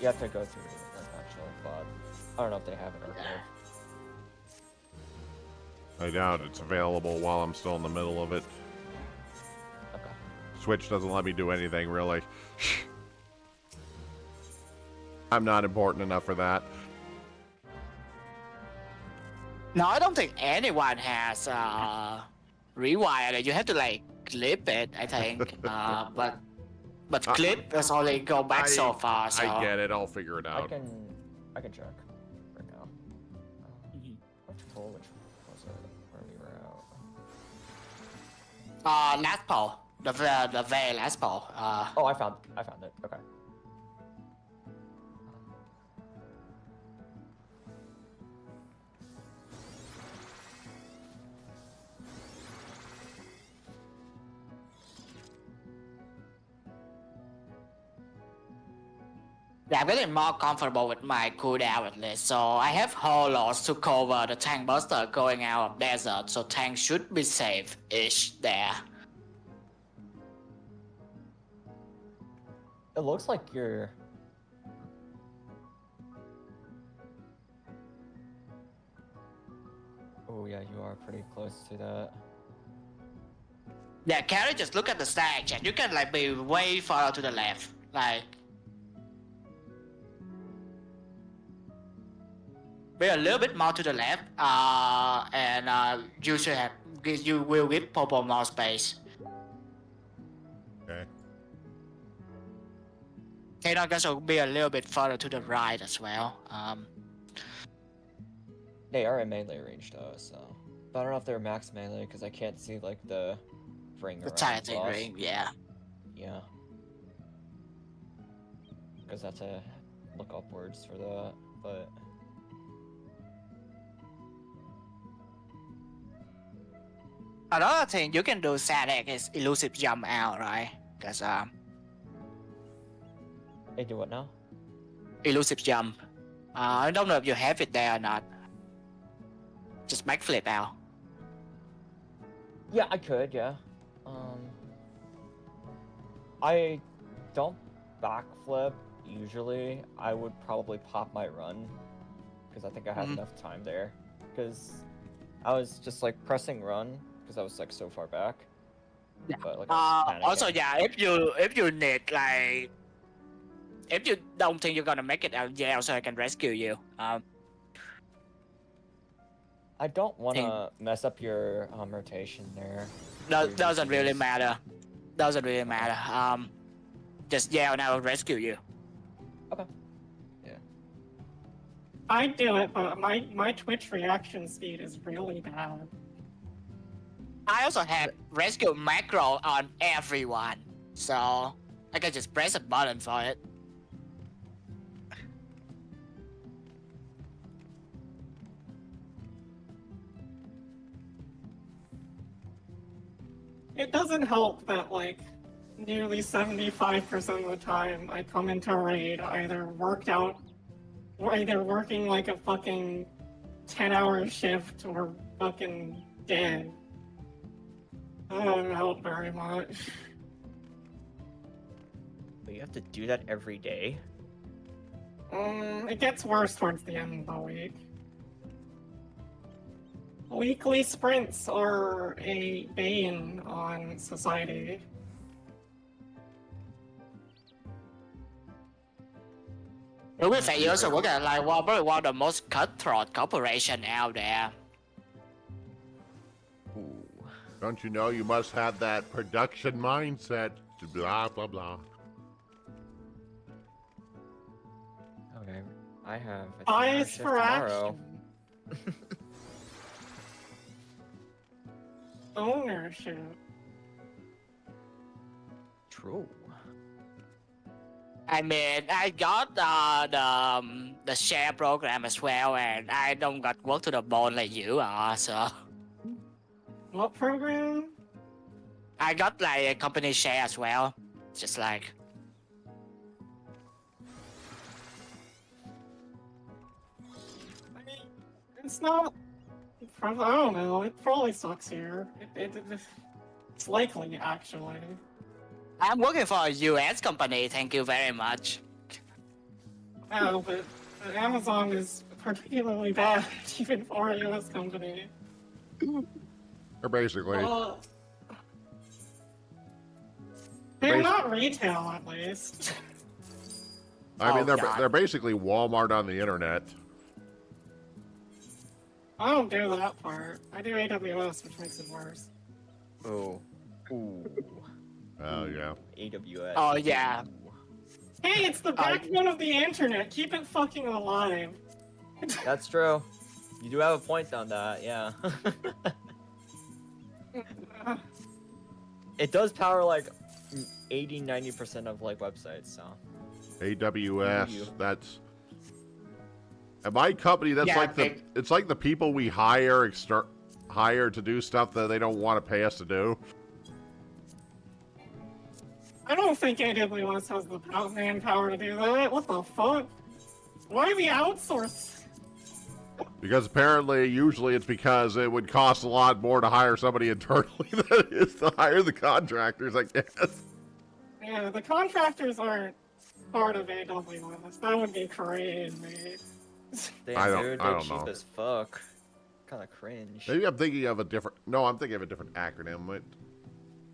You have to go through the actual VOD. I don't know if they have it or not. I doubt it's available while I'm still in the middle of it. Okay. Switch doesn't let me do anything really. I'm not important enough for that. No, I don't think anyone has rewired it. You have to like clip it, I think. But clip is only go back so far. So. I get it. I'll figure it I out. can check right now. Which poll? Which was it? Where we were out? Last poll. The very last poll. Oh, I found it. Okay. Yeah, I'm getting more comfortable with my cooldown at least. So I have hollows to cover the tank buster going out of desert, so tank should be safe-ish there. It looks like you're... Oh yeah, you are pretty close to that. Yeah, Carry, just look at the stack check. You can like be way far to the left. Like be a little bit more to the left. You should have you will give Popo more space. Okay. K-Dog can also be a little bit further to the right as well. They are in melee range though, so... But I don't know if they're max melee, because I can't see, like, the ring The around Titan boss. ring, yeah. Yeah. Because I have to look upwards for that, but... Another thing you can do Sadek is elusive jump out, right? Because They do what now? elusive jump. I don't know if you have it there or not. Just backflip out. Yeah, I could, yeah. I don't backflip usually. I would probably pop my run because I think I have enough time there. Because I was just like pressing run because I was like so far back. Yeah. But, like, I was Also, panicking. yeah, if you need like, if you don't think you're gonna make it out, yeah, so I can rescue you. I don't want to mess up your rotation there. Doesn't really matter. Doesn't really matter. Just yell and I'll rescue you. Okay. I do it, but my Twitch reaction speed is really bad. I also have rescue macro on everyone, so I can just press a button for it. It doesn't help that, like, nearly 75% of the time I come into a raid either working like a fucking 10-hour shift or fucking dead. That doesn't help very much. But you have to do that every day? It gets worse towards the end of the week. Weekly sprints are a bane on society. Đối với phải also look at like probably one of the most cutthroat corporation out there. Ooh. Don't you know you must have that production mindset? Blah, blah, blah. Okay, I have a Eyes shift for tomorrow. action. Ownership. True. I mean, I got the share program as well, and I don't got work to the bone like you are, so What program? I got like a company share as well. Just like I mean, it's not. I don't know. It probably sucks here. It's likely, actually. I'm working for a US company. Thank you very much. Oh, but Amazon is particularly bad, even for a US company. Or basically, They're not retail, at least. I mean, Oh, God. they're basically Walmart on the internet. I don't do that part. I do AWS, which makes it worse. Oh. Ooh. Oh yeah. AWS. Oh yeah. Hey, it's the backbone of the internet. Keep it fucking alive. That's true. You do have a point on that, yeah. It does power like 80-90% of like websites, so. AWS. That's. At my company, that's Yeah, like it's like the people we hire to do stuff that they don't want to pay us to do. I don't think AWS has the manpower to do that. What the fuck? Why do we outsource? Because apparently, usually it's because it would cost a lot more to hire somebody internally than it is to hire the contractors, I guess. Yeah, the contractors aren't part of AWS. That would be crazy. Damn, I don't- dude, I they're don't cheap know. as fuck. Kind of cringe. Maybe I'm thinking of a different... No, I'm thinking of a different acronym.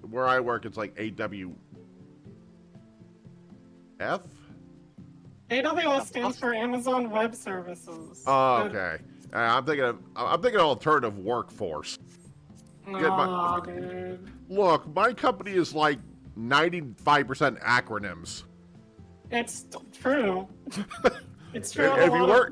Where I work, it's like AWF? AWS stands for Amazon Web Services. Oh, okay. I'm thinking of alternative workforce. Nah, dude. Look, my company is like 95% acronyms. It's true. It's true.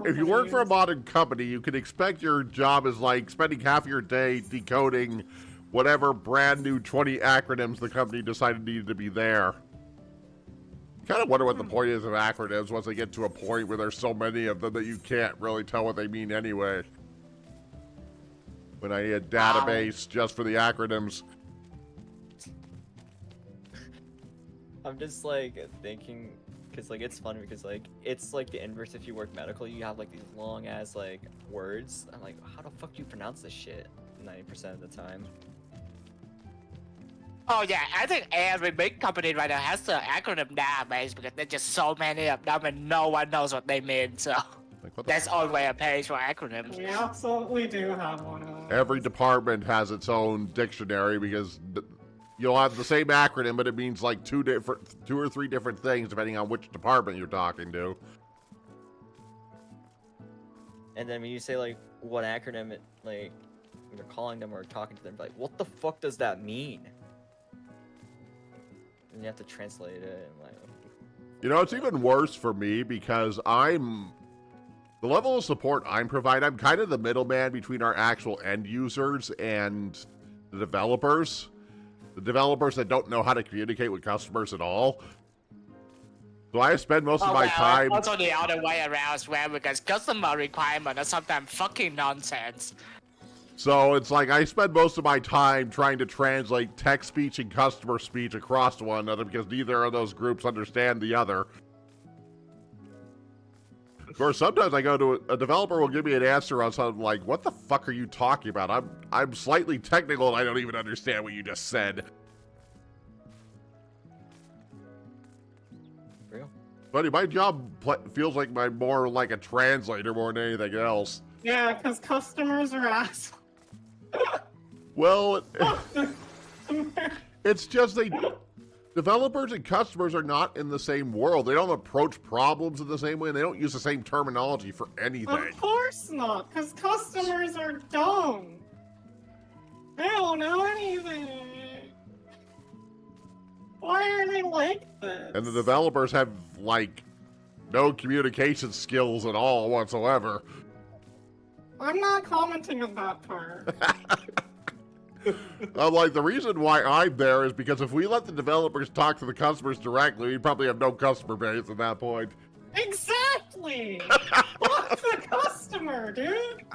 If you work for a modern company, you can expect your job is like spending half your day decoding whatever brand new 20 acronyms the company decided needed to be there. Kind of wonder what the point is of acronyms once they get to a point where there's so many of them that you can't really tell what they mean anyway. When I need a database just for the acronyms. I'm just like thinking, cause like it's funny because like it's like the inverse. If you work medical, you have like these long ass like words. I'm like, how the fuck do you pronounce this shit? 90% of the time. Oh yeah, I think every big company right now has the acronym database because there's just so many of them and no one knows what they mean. So Like, what the that's always a page for acronyms. We absolutely do have one of those. Every department has its own dictionary because you'll have the same acronym, but it means like two or three different things depending on which department you're talking to. And then when you say like what acronym, it like when you're calling them or talking to them, like what the fuck does that mean? And you have to translate it and like. You know, it's even worse for me because the level of support I'm providing, I'm kind of the middleman between our actual end users and the developers. The developers that don't know how to communicate with customers at all. So I spend most of my time... Also the other way around as well because customer requirements are sometimes fucking nonsense. So it's like I spend most of my time trying to translate text speech and customer speech across to one another because neither of those groups understand the other. Of course, sometimes I go to a developer will give me an answer on something like, what the fuck are you talking about? I'm slightly technical and I don't even understand what you just said. Real? Buddy, my job feels like more like a translator more than anything else. Yeah, because customers are assholes. Well, it's just developers and customers are not in the same world. They don't approach problems in the same way, and they don't use the same terminology for anything. Of course not, because customers are dumb. They don't know anything. Why are they like this? And the developers have, like, no communication skills at all whatsoever. I'm not commenting on that part. I'm like, the reason why I'm there is because if we let the developers talk to the customers directly, we'd probably have no customer base at that point. Exactly! Fuck the customer, dude!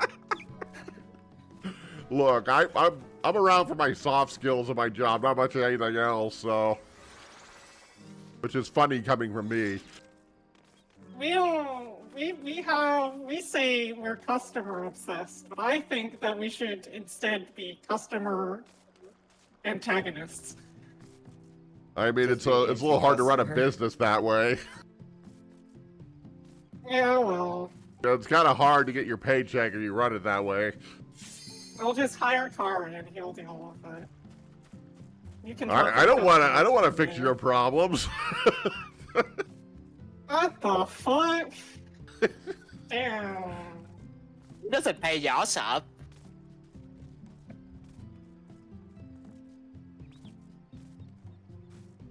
Look, I'm around for my soft skills in my job, not much of anything else, so... Which is funny coming from me. We say we're customer obsessed, but I think that we should instead be customer antagonists. I mean, it's Just a being little hard to run a customer. business that way. Yeah, well, It's kind of hard to get your paycheck if you run it that way. I'll just hire Kari and he'll deal with it. You can. I don't want to fix your problems. What the fuck? Damn. It doesn't pay yourself.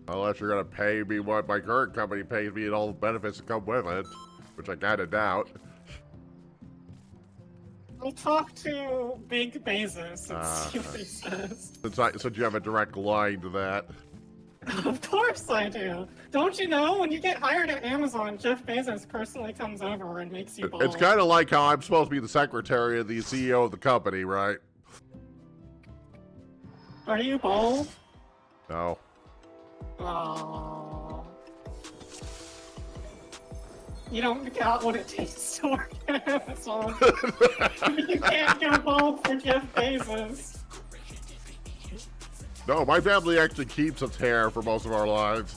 Unless you're gonna pay me what my current company pays me and all the benefits that come with it, which I kind of doubt. I'll talk to Big Bezos and see what he says. Since you have a direct line to that. Of course I do. Don't you know, when you get hired at Amazon, Jeff Bezos personally comes over and makes you bald. It's kind of like how I'm supposed to be the secretary of the CEO of the company, right? Are you bald? No. Oh. You don't got what it takes to work at Amazon. You can't get both for Jeff Bezos. No, my family actually keeps its hair for most of our lives.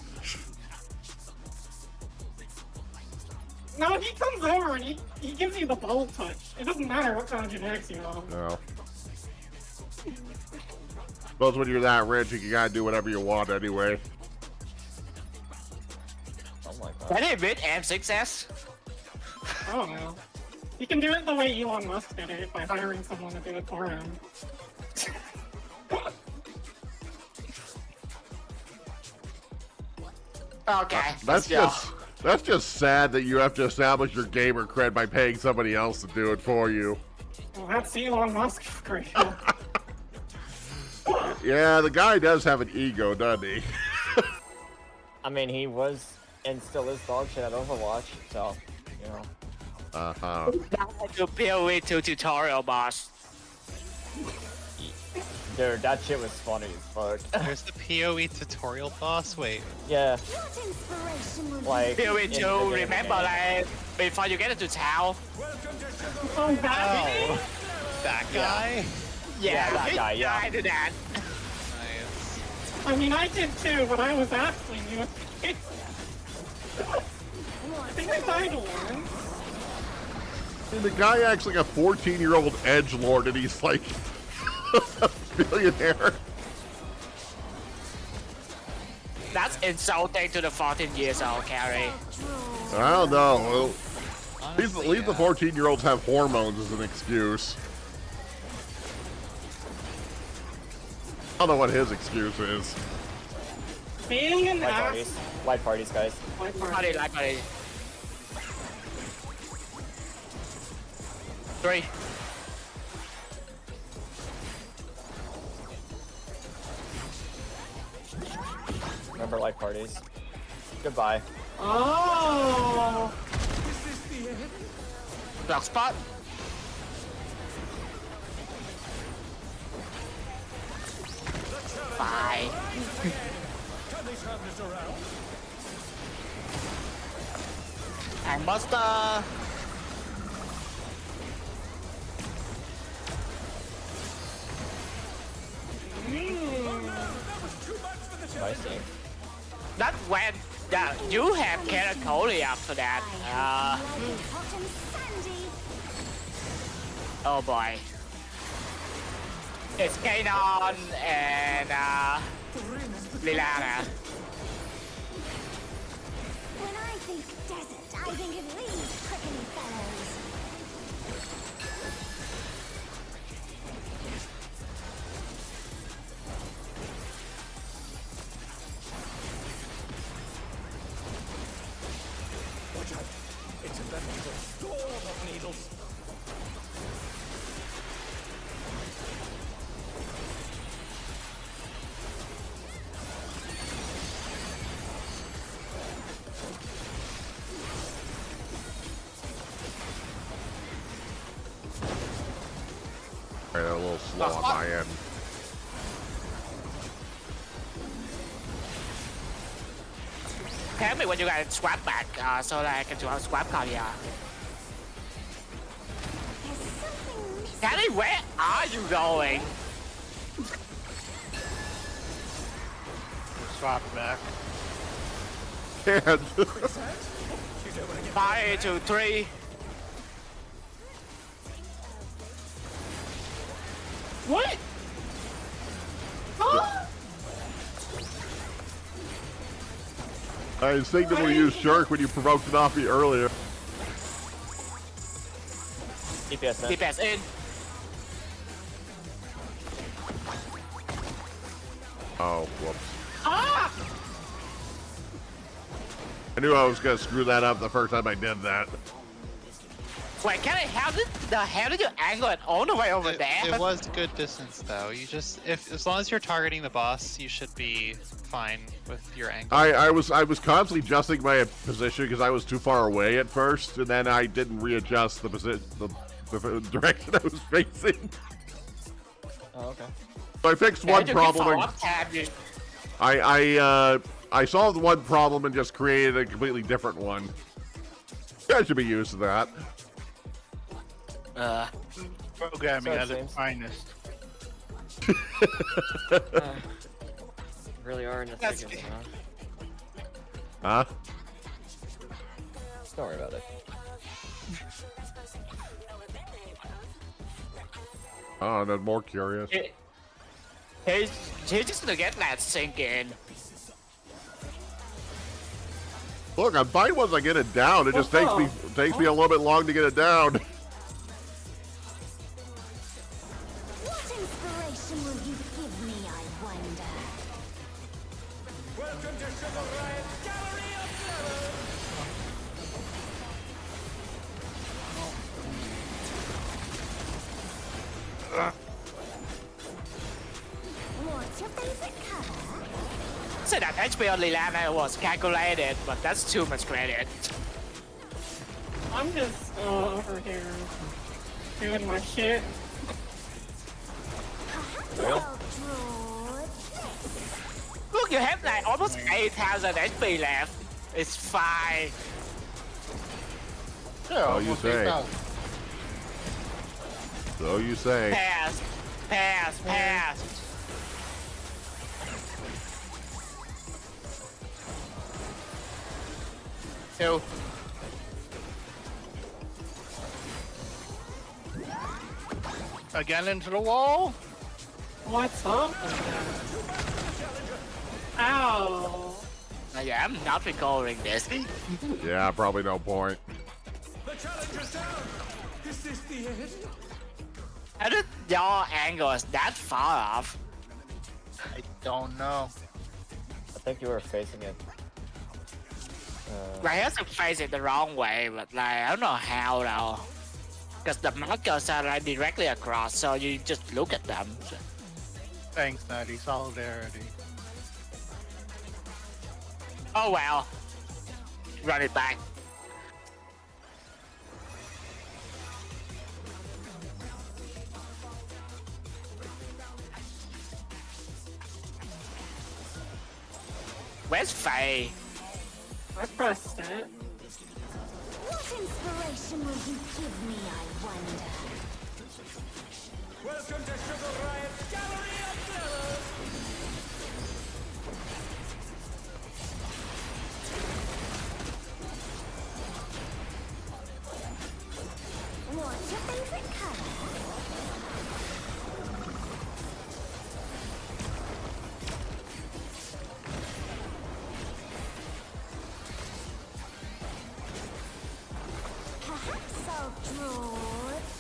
No, he comes over and he gives you the bold touch. It doesn't matter what kind of genetics you have. No. Suppose when you're that rich, you gotta do whatever you want anyway. Something like that. Can he beat M6S? I don't know. You can do it the way Elon Musk did it, by hiring someone to do it for him. Okay, That's let's go. that's just sad that you have to establish your gamer cred by paying somebody else to do it for you. Well, that's Elon Musk for you. Yeah, the guy does have an ego, doesn't he? I mean, he was and still is dog shit at Overwatch, so, you know. Uh-huh. To POE 2 tutorial boss. Dude, that shit was funny as fuck. There's the PoE tutorial boss. Wait, Yeah, What inspiration will like. POE in the 2, beginning remember of the game. like before you get into town? Oh, that oh, that guy. Yeah, that he guy, yeah. died to that. Nice. I mean, I did too, but I was asking you. I think I died once. And the guy acts like a 14-year-old edgelord, and he's like a billionaire. That's insulting to the 14 years old Carrie. I don't know. Well, Honestly, at least the 14-year-olds have hormones as an excuse. I don't know what his excuse is. Being an White ass. parties. White parties, guys. Party, like party. 3. Remember like parties. Goodbye. Oh. Block spot. Bye. And Master. Spicy. That when you have Karakoli after that. like it hot and sandy. Oh boy. It's Kanon and Lilana. When I think desert, I think of these prickly fellows. Watch out. It's a veritable storm of needles. Alright, a little slow on my end. Tell me when you guys swap back so that I can do a swap card here. There's something missing. Kelly, where are you going? Swap back. Can't. 5 to 3. What? Huh? I instinctively used Shark when you provoked it off me earlier. DPS in. DPS in. Oh, whoops. Ah! I knew I was gonna screw that up the first time I did that. Wait, Kelly, how the hell did you angle it all the way over there? It was good distance though. You just as long as you're targeting the boss, you should be fine with your angle. I was constantly adjusting my position because I was too far away at first, and then I didn't readjust the position, the direction I was facing. Oh, okay. So I fixed Yeah, one you problem. can follow up tab, you- I I solved one problem and just created a completely different one. You guys should be used to that. Programming So it at its seems. finest. Really are in the That's- thick of it, huh? Huh? Don't worry about it. Oh, I'm more curious. He's just gonna get that sink in. Look, I'm fine once I get it down. It just takes me a little bit long to get it down. What inspiration will you give me, I wonder? Welcome to Sugar Riot's Gallery of Terror. What's your favorite color? So that HP only level was calculated, but that's too much credit. I'm just over here doing my shit. Perhaps I'll draw this. Look, you have like almost 8,000 HP left. It's fine. Yeah, Oh, you almost say. 8,000. So you say. Pass, pass, pass. Two. Again into the wall. What's up? Ow. Yeah, I'm not recovering this. Yeah, probably no point. The challenger's down. Is this the end? How did your angle is that far off? I don't know. I think you were facing it. Like, I have to face it the wrong way, but like, I don't know how though. Because the markers are like directly across, so you just look at them. Thanks, Nutty. Solidarity. Oh well. Run it back. Where's Faye? I pressed it. What inspiration will you give me, I wonder? Welcome to Sugar Riot's Gallery of Terror. What's your favorite color? Perhaps I'll draw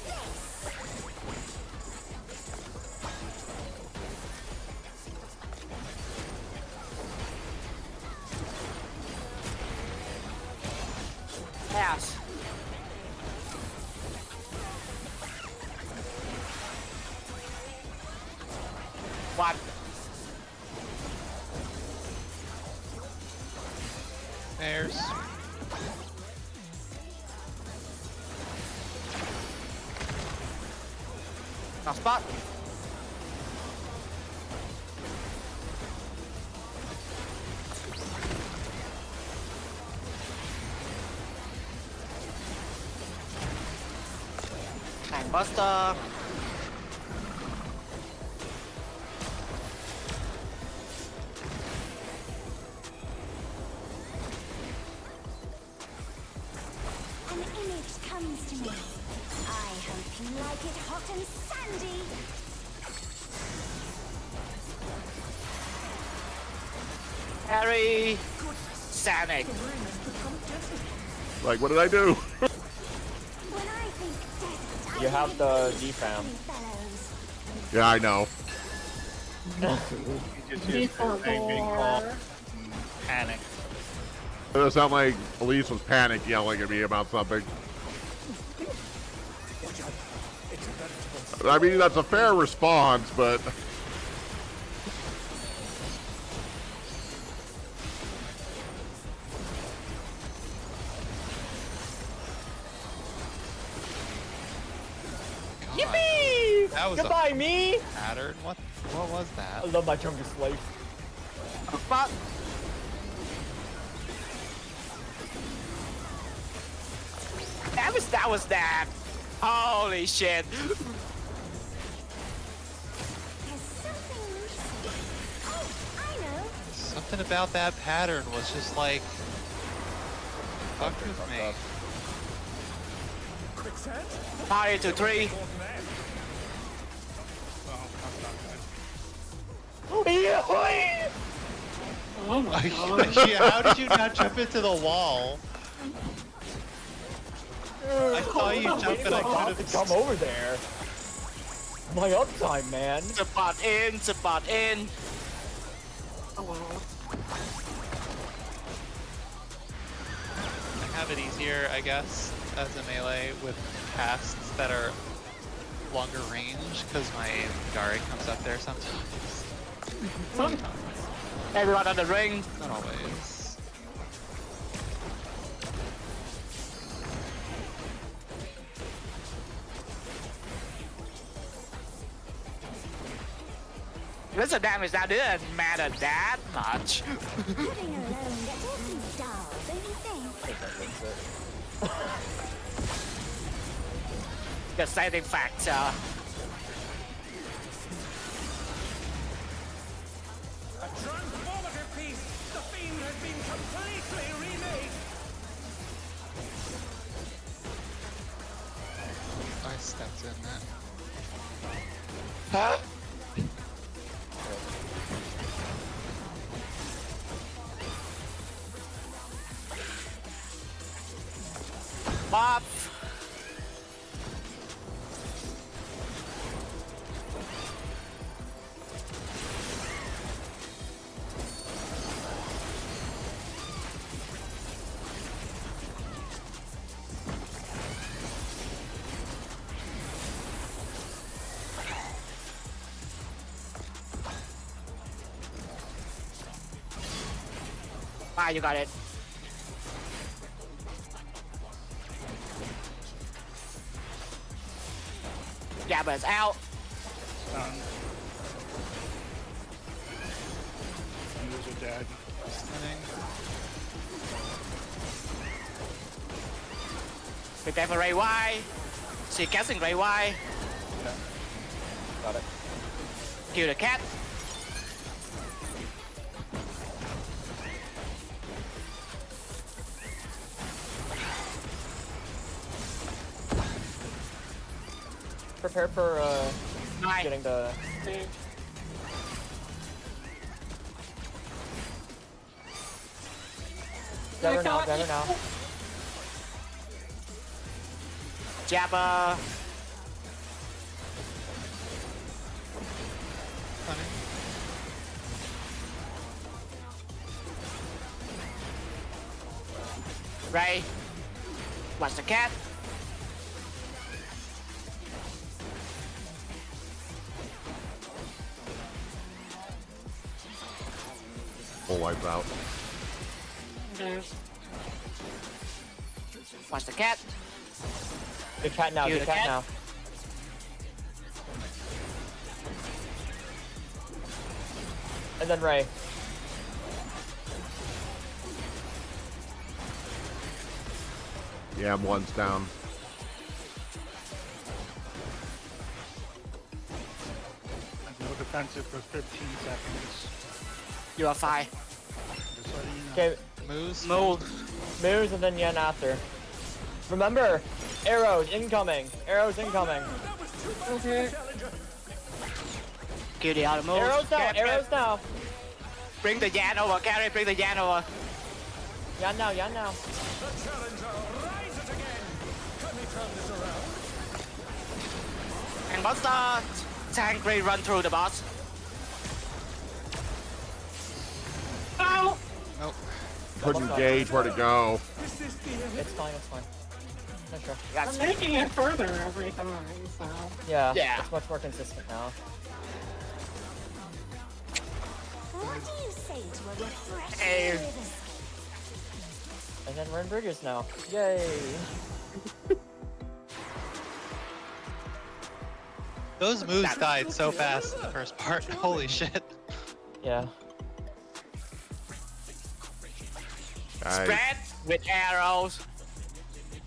this. Pass. One. There's. No spot. Time buster. An image comes to me. I hope you like it hot and sandy. Harry. Sonic. Like, what did I do? When I think desert, You I have think the these defam. fellows. Yeah, I know. You just D used for the thing being called gore. panic. It sounded like Elise was panic yelling at me about something. I mean, that's a fair response, but... Yippee! That was Goodbye, me! a pattern. What was I that? love my chunky slave. Spot. that was that? Holy shit. There's something missing. Oh, I know. Something about that pattern was just like fucked with me. Quick set. Party to 3. Oh, that's not Oh my god. How did you not jump into the wall? I saw you jump and I could have Come over there. My uptime, man. Support in, support in. Hello. I have it easier, I guess, as a melee with casts that are longer range because my Hikari comes up there sometimes. Sometimes. Everyone on the ring. Not always. This damage that didn't matter that much. Living alone gets awfully dull, don't you think? The exciting factor. A transformative piece. The Fiend has been completely remade. I stepped in that. Huh? Bob. Ah, you got it. Yeah, but it's out. done. Those are dead. Stunning. Prepare for Ray Y. She casting Ray Y. Got it. Kill the cat. Prepare for Nice. getting the. Gather now, gather now. Jabba. Stunning. Ray. Watch the cat. Full wipe out. Watch the cat. Good cat now, Kill good the cat cat. now. And then Ray. Yeah, one's down. I have no defensive for 15 seconds. You are fine. Just letting you know. Okay, Moves. Move. moves and then Yen after. Remember, arrows incoming. Arrows incoming. That was too much for the challenger. Kill the other move. Arrows now, Cat, arrows cat. now. Bring the Yan over, carry. Bring the Yan over. Yan now, Yan now. The challenger rises again. Can we turn this around? And monster. Tank Ray run through the boss. Ow! Nope. Couldn't gauge where to go. Is this the end? It's fine, it's fine. No, sure. That's I'm making it further every time, so. Yeah, Yeah. it's much more consistent now. What do you say to a refreshing Hey. river? And then we're in bridges now. Yay! Those moves died so fast in the first part. Holy shit. Yeah. Nice. spread with arrows.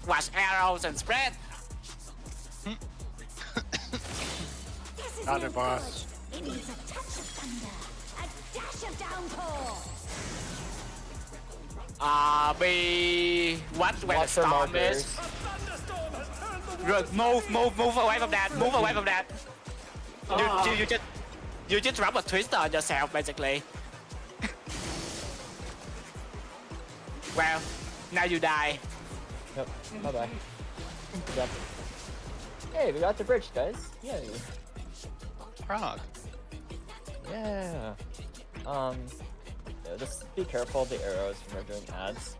watch arrows and spread. This is Got no it, boss. good. It needs a touch of thunder, a dash of downpour. Be what when Watch the your storm markers. is. A thunderstorm has turned the Good, move away from that. Move away from that. You just drop a twister on yourself basically. Well, now you die. Yep. Bye bye. Yep. Hey, we got the bridge, guys. Yay. Frog. Yeah. Yeah, just be careful of the arrows when we're doing ads.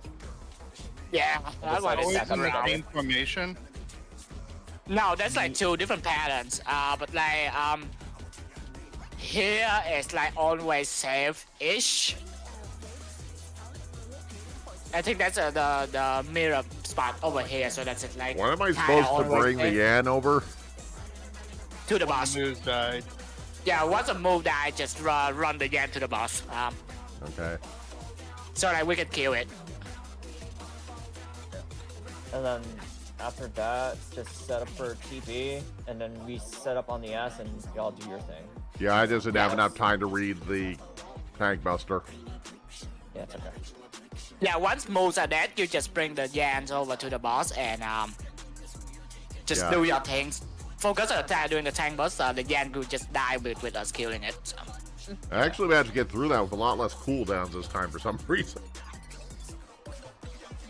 Yeah, that one is Always second in the round. same formation. No, that's like two different patterns. But like here it's like always safe-ish. I think that's the mirror spot over here, so that's it. Like When am I kinda supposed to always bring the safe Yan over? to the boss? Moose died. Yeah, once a move die, just run the Yan to the boss. Okay. So like we can kill it. And then after that, just set up for TP, and then we set up on the S, and y'all do your thing. Yeah, I just didn't have enough time to read the tank buster. Yeah, it's okay. Yeah, once moves are dead, you just bring the Yans over to the boss and just Yeah. do your things. Focus on attack doing the tank buster, the Yan will just die with us killing it. So. I actually managed to get through that with a lot less cooldowns this time for some reason.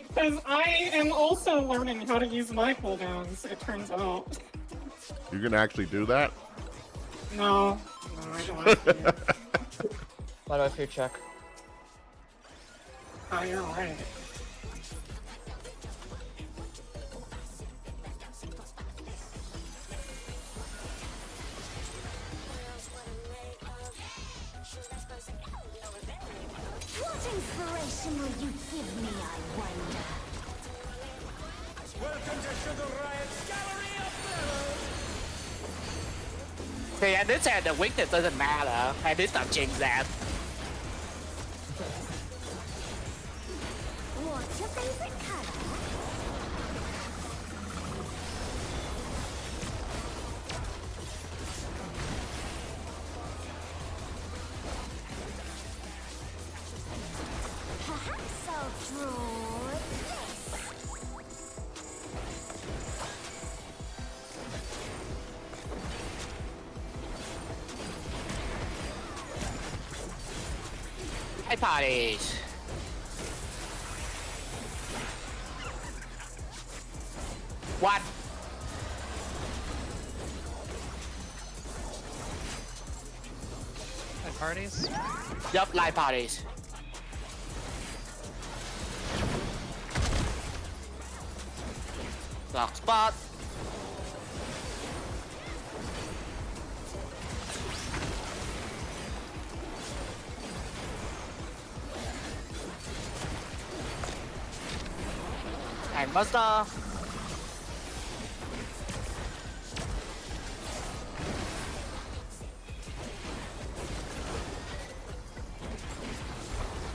Because I am also learning how to use my cooldowns, it turns out. You can actually do that? No, I don't like to. By the way, for your check. Oh, you're right. What inspiration will you give me, I wonder? Welcome to Sugar Riot's Gallery of Mirrors. See, at this end, the weakness doesn't matter. At least I've changed that. What's your favorite color? Perhaps I'll draw this. Hey, parties. What? At parties? Yup, live parties. Lock spot. And buster.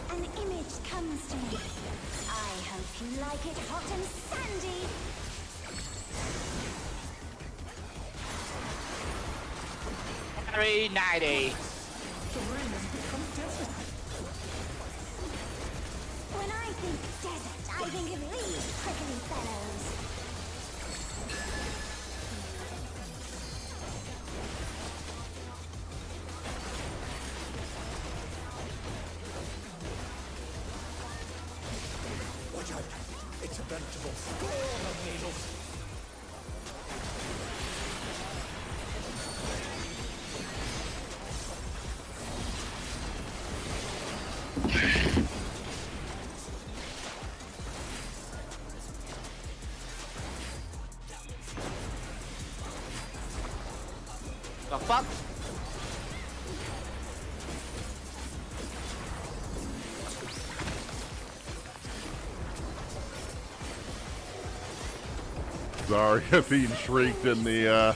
An image comes to me. I hope you like it hot and sandy. Hikari 90. When I think desert, I think of these prickly fellows. Watch out. It's a veritable storm of needles. The fuck? Sorry if he shrieked in the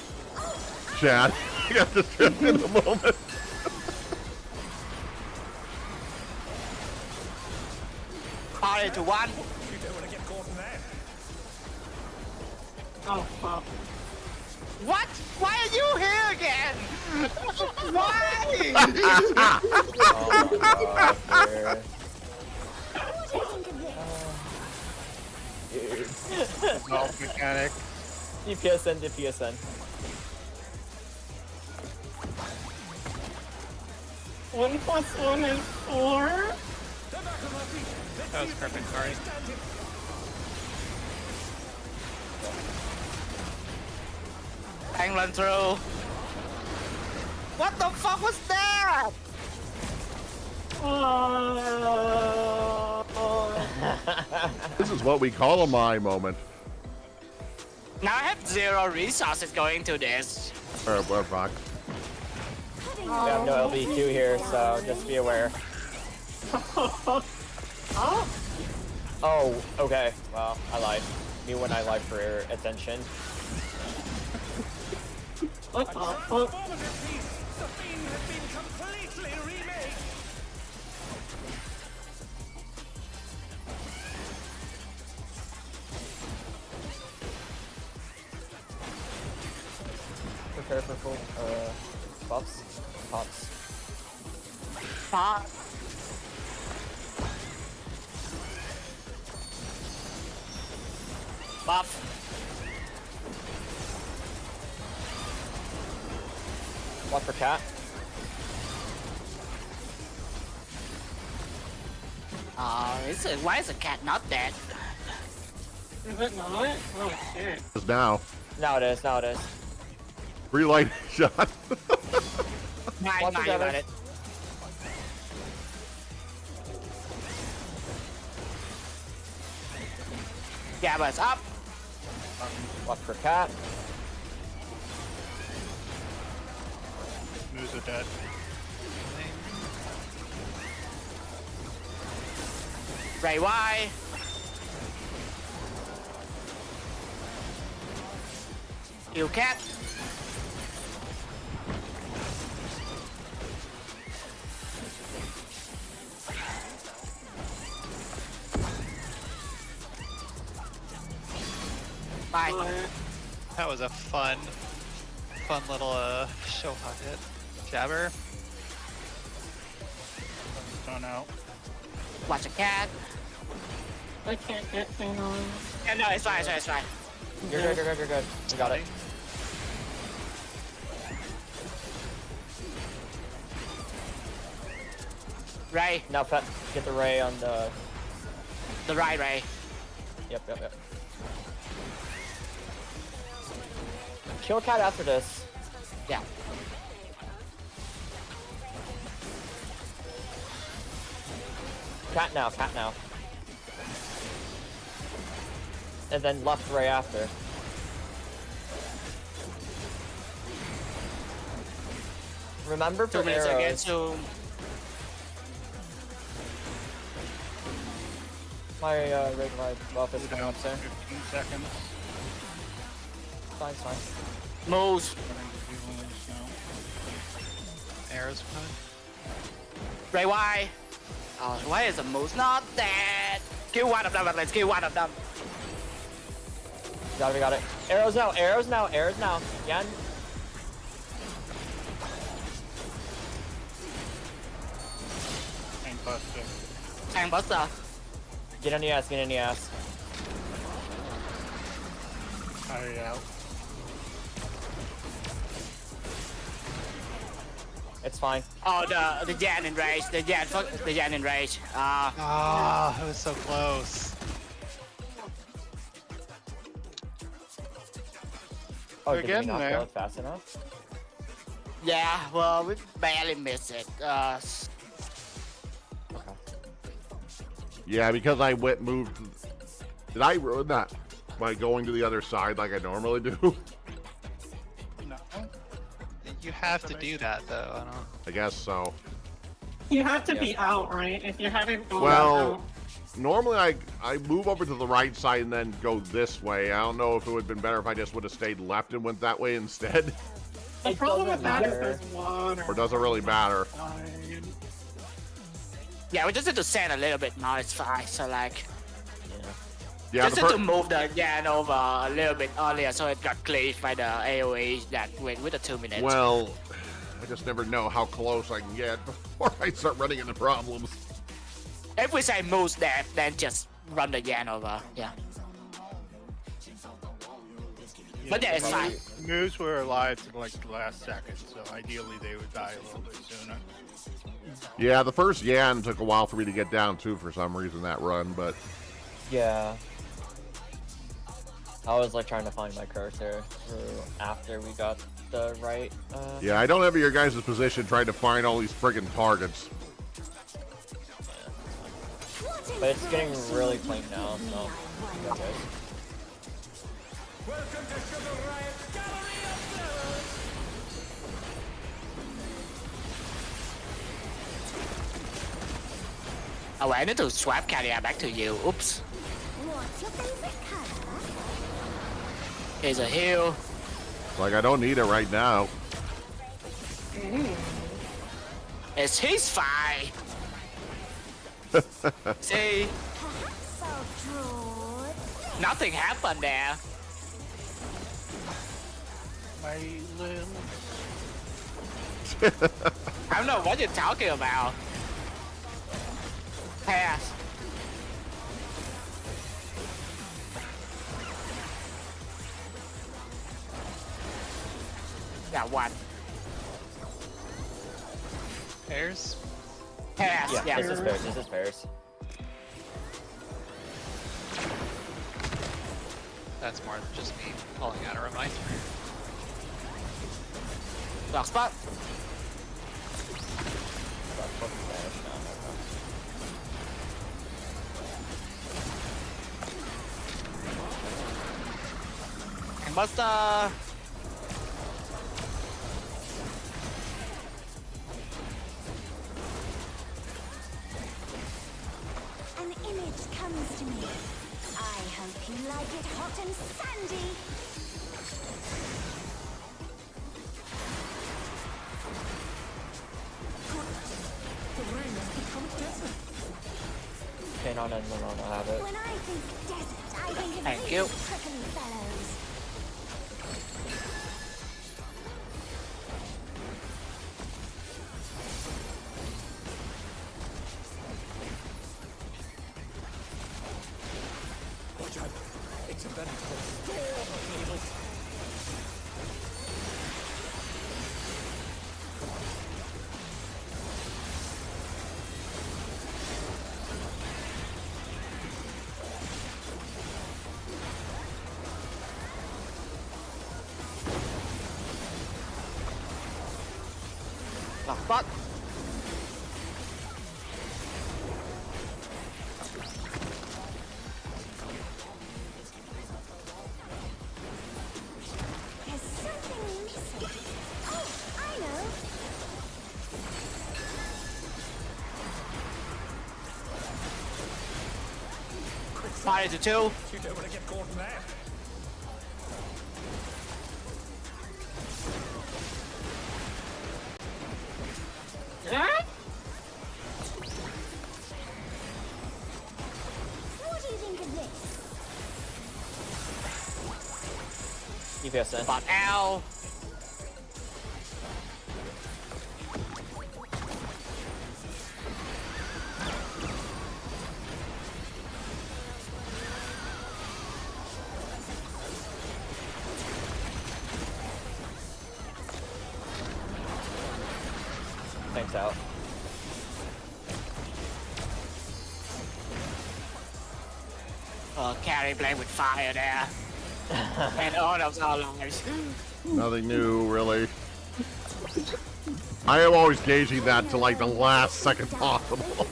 chat. I got distracted in the moment. Party to one. You don't want to get caught in that. Oh, fuck. What? Why are you here again? Why? Oh my god, dude. Golf mechanic. DPSN, DPSN. 1 + 1 is 4. That was perfect, sorry. Hang run through. What the fuck was that? This is what we call a my moment. Now I have 0 resources going to this. What fuck? We have no LB2 here, so just be aware. Oh, okay. Well, I lied. Me when I lied for attention. What the fuck? Transformative piece! The theme has been completely remade! Prepare for full buffs. Pops. Fuck. Buff. Watch for cat. Why is the cat not dead? Is it not? Oh shit. It's now. Now it is, now it is. Relight shot. Mine, Watch mine, the got damage. it. Gabba's up. Watch for cat. Moves are dead. Ray Y. Kill cat. Bye. That was a fun little show hot hit. Jabber. Done out. Watch a cat. I can't get thing on. Yeah, no, it's fine, it's fine. You're good, you're good, you're good. You got it. Ray, Now pet, get the ray on the... the right Ray. Yep, yep, yep. Kill cat after this. Yeah. Cat now, cat now. And then left ray after. Remember 2 for minutes arrows. again, so My ray, my buff is coming Down up soon. 15 seconds. Fine, fine. moves. Arrows coming. Ray Y. Oh, why is the moose not dead? Kill one of them, let's kill one of them. Got it, we got it. Arrows now, arrows now, arrows now. Again. Tank buster. Tank buster. Get in the ass, get in the ass. Hurry out. It's fine. Oh, the Jan in rage. The Jan in rage. Ah, it was so close. Oh, We're did we getting not there. kill it fast enough? Yeah, well, we barely missed it. Okay. Yeah, because I moved. Did I ruin that by going to the other side like I normally do? No. You have to do that though. I don't. I guess so. You have to be out, right? If you haven't gone Well, out. normally I move over to the right side and then go this way. I don't know if it would have been better if I just would have stayed left and went that way instead. The It problem doesn't with that is matter. there's water. Or does it really matter? Yeah, we just need to sand a little bit now. It's fine. So like, Yeah. Yeah, Just to move the Yan over a little bit earlier so it got cleaved by the AoE that went with the 2 minutes. well, I just never know how close I can get before I start running into problems. If we say move that, then just run the Yan over. Yeah. But yeah, it's fine. Moves were alive to like the last second, so ideally they would die a little bit sooner. Yeah, the first Yan took a while for me to get down too for some reason that run, but Yeah. I was like trying to find my cursor after we got the right. yeah, I don't have your guys' position trying to find all these friggin' targets. But it's getting really clean now, so you're good. Welcome to Sugar Riot's Gallery of Terrors! Oh, wait, I need to swap carrier back to you. Oops. What's your favorite color? Here's a heal. Like, I don't need it right now. It's his fight. See? Perhaps I'll draw this. Nothing happened there. My little... I don't know what you're talking about. Pass. Got one. Pairs? Pass. Yeah, Yeah. this is fairs. This is fairs. That's more than just me pulling out a reminder. Block spot. That's fucking fairs now. And Buster. An image comes to me. I hope you like it hot and sandy. Kanon and Monona have it. When I think desert, I think of Thank these you. prickly fellows. Watch out! It's a veritable storm of needles! Block spot. There's something missing. Oh, I know. Fire to 2. You don't want to get caught in that. What do you think of this? EPSN. Spot L. Thanks out. Carry playing with fire there. And all of our lives. Nothing new, really. I am always gauging that to like the last second possible.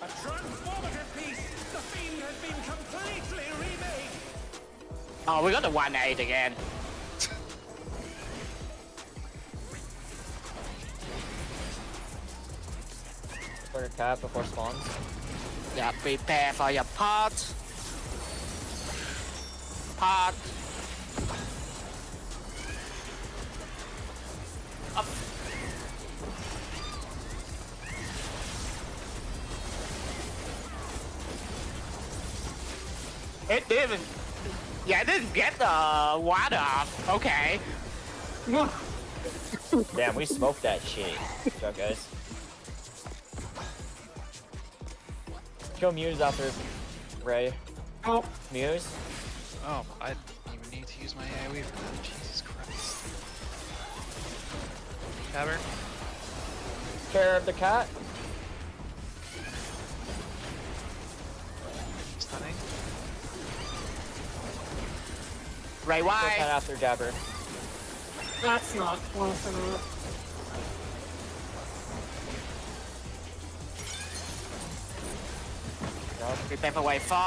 A transformative piece! The Fiend has been completely remade! Oh, we got the 1-8 again. Put a cap before spawns. Yeah, prepare for your pot. Pot. It didn't. Yeah, it didn't get the water. Okay. Damn, we smoked that shit. Good job, guys. Kill Muse after Ray. Oh, Muse? Oh, I didn't even need to use my AoE for that. Jesus Christ. Cavern. Care of the cat? Stunning. Ray, Kill cat why? after Jabber. that's not close enough. Prepare for wave 4.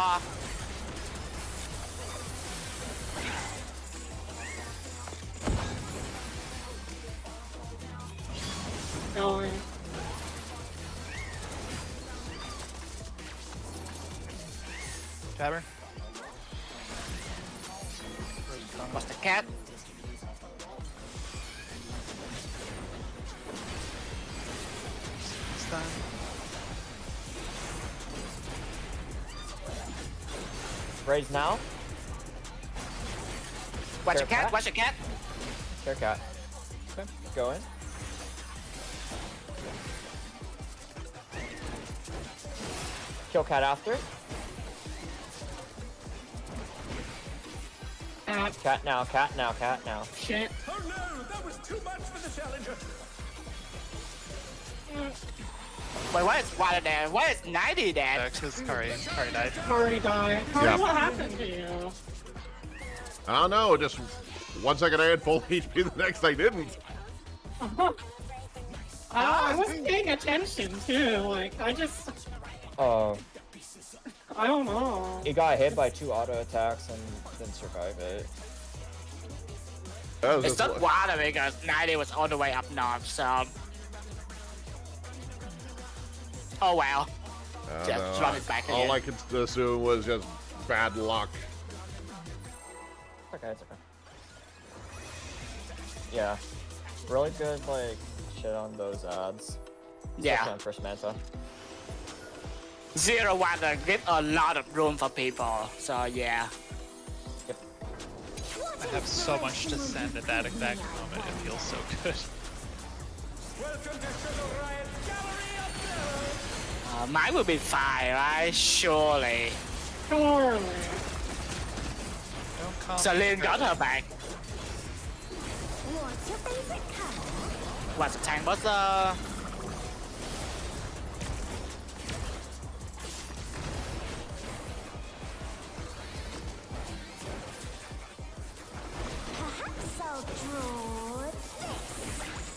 Going. Cavern. What's the cat? Stun. Ray's now. Watch your Fair cat, cat. watch your cat. Care cat. Okay, go in. Kill cat after. Cat now, cat now, cat now. Shit. Oh no, that was too much for the challenger. Wait, why is water there? Why is 90 there? Because Kari died. Hikari died. Hikari, Yeah. what happened to you? I don't know. Just 1 second I had full HP, the next I didn't. I wasn't paying attention too. Like, I don't know. He got hit by 2 auto attacks and didn't survive it. That was It's just not water because 90 was all the way up north, so. Oh well. Just run it back all again. I could assume was just bad luck. Okay, it's okay. Yeah. Really good, like, shit on those ads. Especially Yeah. on first meta. Zero water give a lot of room for people, so yeah. I have so much to send at that exact moment. It feels so good. Welcome to Sugar Riot Gallery of Mirrors. Mine will be fine, right? Surely. Surely. Don't call me Celine got crazy. her back. What's your favorite color? What's the tank buster? Perhaps I'll draw this.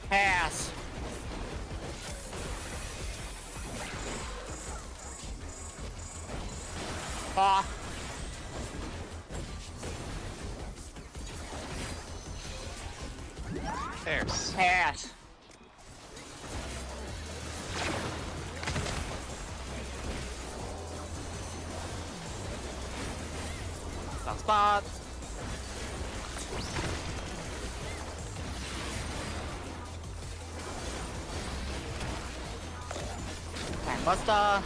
Pass. Oh, There's. pass. Dark spot. Tank buster.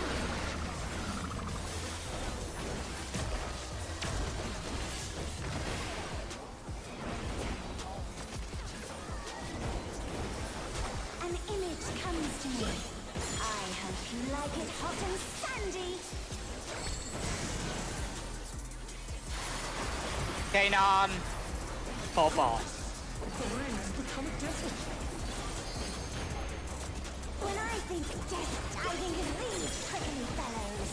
An image comes to me. I hope you like it hot and sandy. Kanon. Purple. When I think death, I think of these prickly fellows.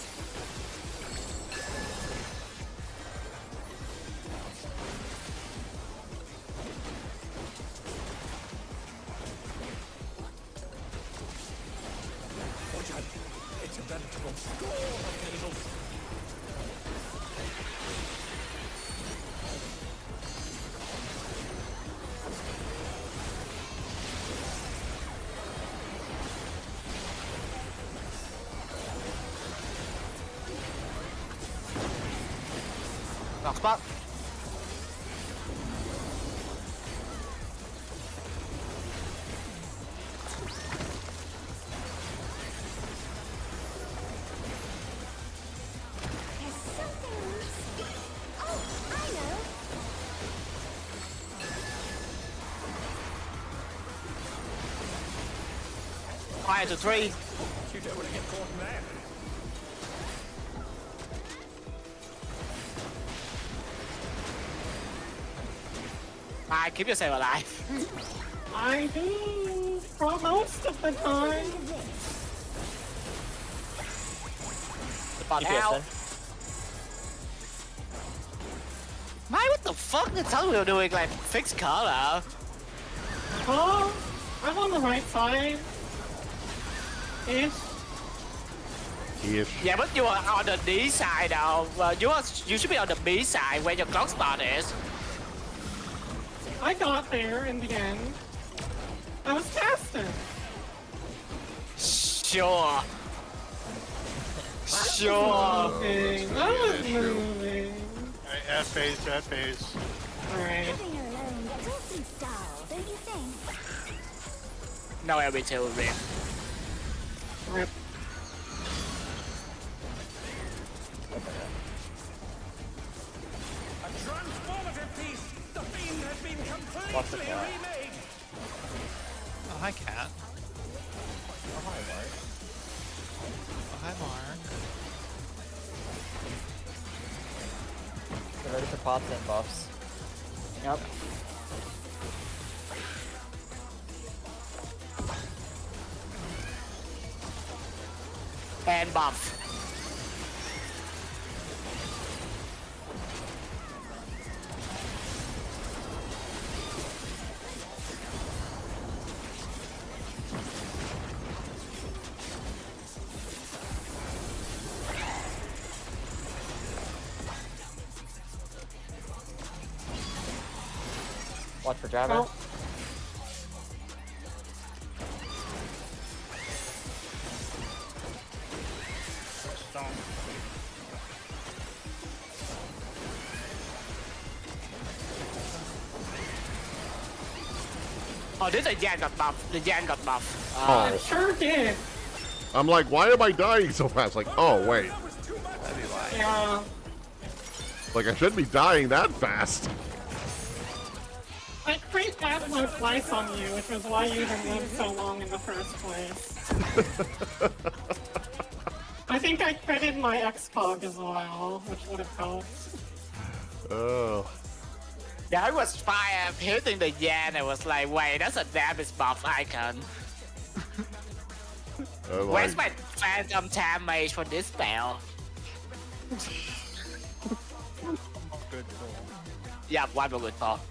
It's a veritable storm of evil. Knock spot. There's something missing. Oh, I know. Fire to 3. You don't want to get caught in that. Alright, keep yourself alive. I do for most of the time. Spot Keep out. guessing. Man, what the fuck? It's how we were doing like fixed color. Oh, I'm on the right side. Ish. Ish. Yeah, but you are on the D side now. Well, you should be on the B side where your clock spot is. I got there in the end. I was casting. Sure. Sure. Moving. I was moving. Alright, F phase, F phase. Alright. Living alone gets awfully dull, don't you think? No LB2 rip. Rip. A transformative piece. The Fiend has been What's the completely cat? remade. Oh, hi, Cat. Oh, hi, Mark. Oh, hi, Mark. Get ready for pots and buffs. Yep. And buff. Watch for Jabber. Oh, Stone. Oh, this is Jan got buff. The Jan got buff. I Oh. sure did. I'm like, why am I dying so fast? Like, oh, wait. That was too much. Yeah. Like, I shouldn't be dying that fast. I crit that low twice on you, which was why you even lived so long in the first place. I think I critted my X-Pog as well, which would have helped. Oh. Yeah, I was fire hitting the Jan. I was like, wait, that's a damage buff icon. Where's my phantom damage for this spell? Good pull. Yeah, one more good call.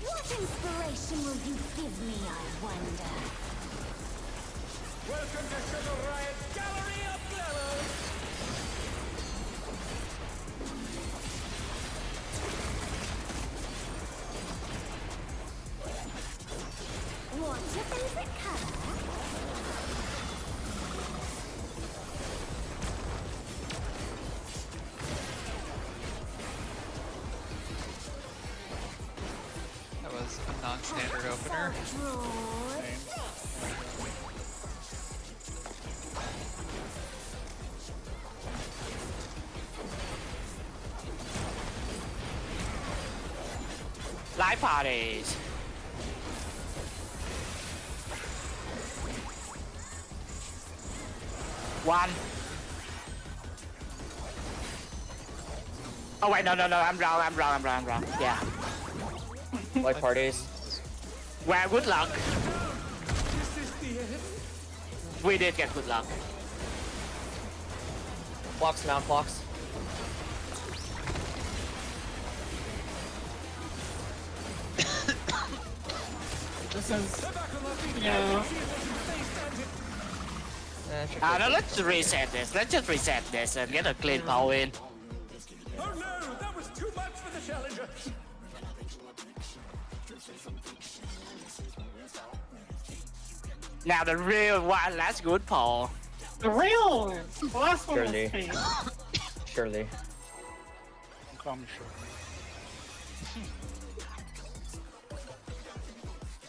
What inspiration will you give me, I wonder? Welcome to Sugar Riot's Gallery of Glamour. What's your favorite color? That was a non-standard opener. Live parties. One. Oh wait, no, I'm wrong. Yeah. White parties. Well, good luck. We did get good luck. Blocks, mount blocks. This is... yeah. No, let's reset this. Let's just reset this and get a clean poll in. Oh no, that was too much for the challenger. Now the real one, that's good poll. The real one. The last one was Surely. fake. Surely. I'm sure.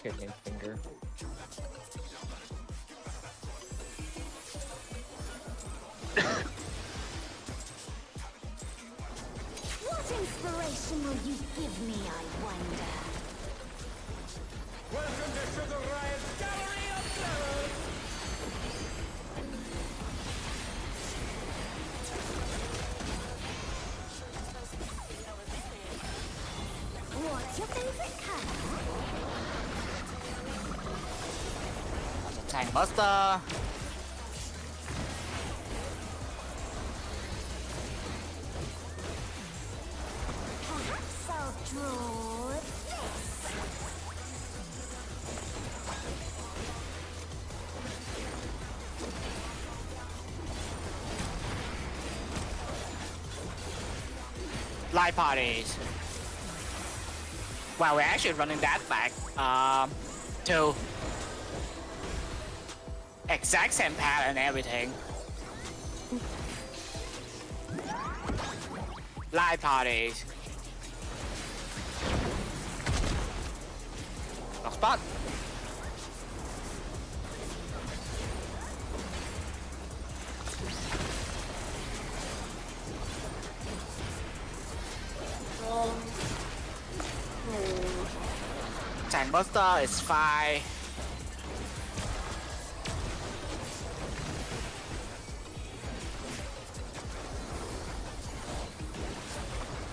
Kicking finger. What inspiration will you give me, I wonder? Welcome to Sugar Riot's Gallery of Flowers. What's your favorite color? Tank Buster. Perhaps I'll draw this. Live parties. Wow, we're actually running that back to exact same pattern and everything. Live parties. No spot. Tank Buster is fine.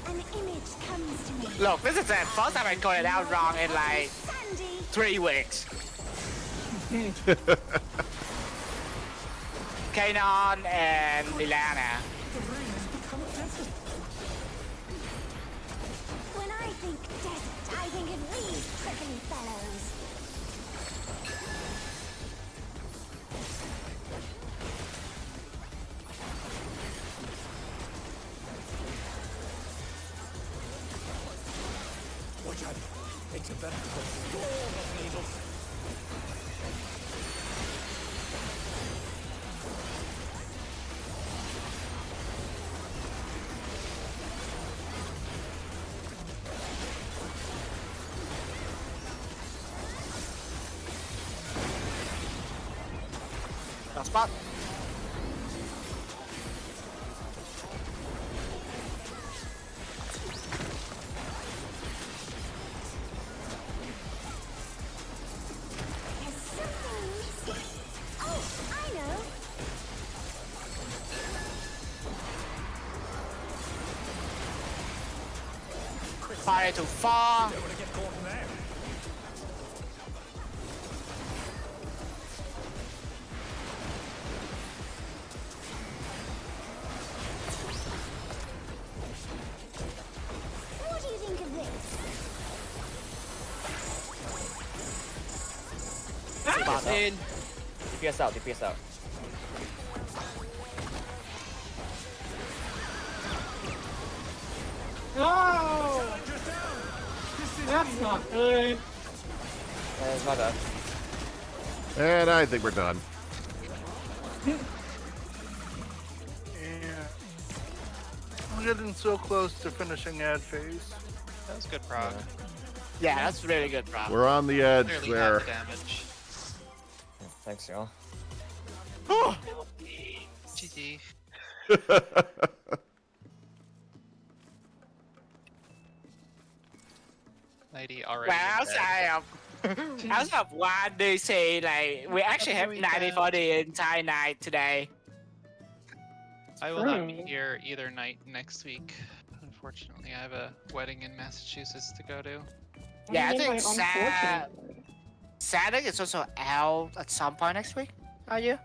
An image comes to me. Look, this is the first time I got it out wrong in like Sandy. 3 weeks. Kanon and Milana. When I think desert, I think of these prickly fellows. Watch out. It's a veritable storm of needles. No spot. There's something missing. Oh, I know. Fire to far. Don't want to get caught in there. What do you think of this? Spot in. DPS out, DPS out. No! That's not good. It's not done. And I think we're done. Yeah. I'm getting so close to finishing ad phase. That was good prog. Yeah, that's really good, bro. We're on the edge Clearly there. half the damage. Thanks, y'all. GG. Lady already. Well, in bed. outside of one DC, like we actually have Every 90 weekend. for the entire night today. I will not be True. here either night next week. Unfortunately, I have a wedding in Massachusetts to go to. What do Yeah, I you mean think by unfortunately? Saturday is also out at some point next week. Are you?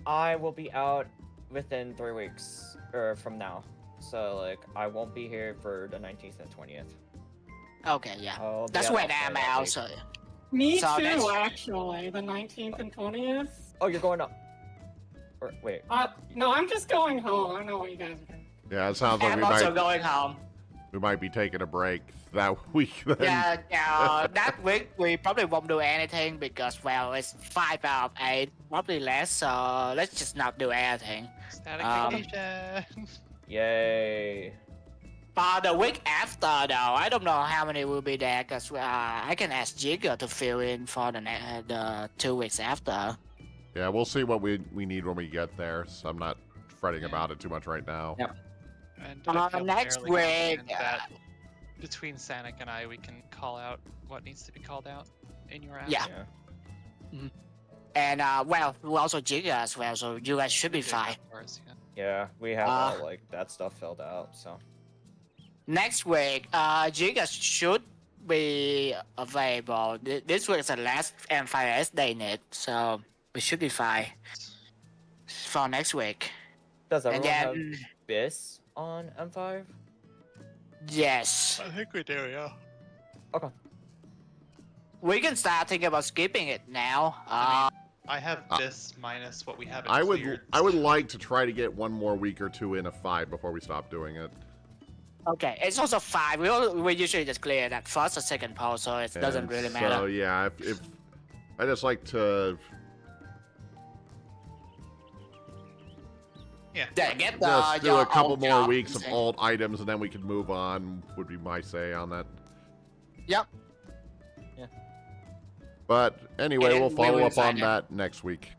I will be out within 3 weeks, or from now. So, like, I won't be here for the 19th and 20th. Okay, yeah. I'll be That's out when outside I'm that out. week. So Me So too, next- actually. The 19th and 20th. Oh, you're going up. Or wait. No, I'm just going home. I don't know what you guys are doing. Yeah, it sounds like I'm we also might going home. be taking a break that week. Then. Yeah, that week we probably won't do anything because, well, it's 5 out of 8, probably less, so let's just not do anything. Static Um, vacation. Yay. But the week after, though, I don't know how many will be there because I can ask Jigger to fill in for the 2 weeks after. Yeah, we'll see what we need when we get there. So I'm not fretting about it too much right now. Yep. And I feel Next fairly week, confident that between Sanic and I, we can call out what needs to be called out in your app. Yeah. And, well, we also Jigger as well, so you guys should be fine. Of course, yeah. Yeah, we have all like that stuff filled out, so. Next week, Jigger should be available. This week is the last M6S they need, so we should be fine for next week. Does And everyone then, have BIS on M5? yes, I think we do, yeah. Okay. we can start thinking about skipping it now. I have this minus what we have in I cleared. would like to try to get one more week or two in a 5 before we stop doing it. Okay, it's also 5. We usually just clear that first or second poll, so it doesn't And really So matter. yeah, if I just like to Yeah. Yeah, get just do your a couple old more job weeks of thing. alt items and then we can move on. Would be my say on that. Yep. But anyway, And we'll we follow will up on decide it. that next week.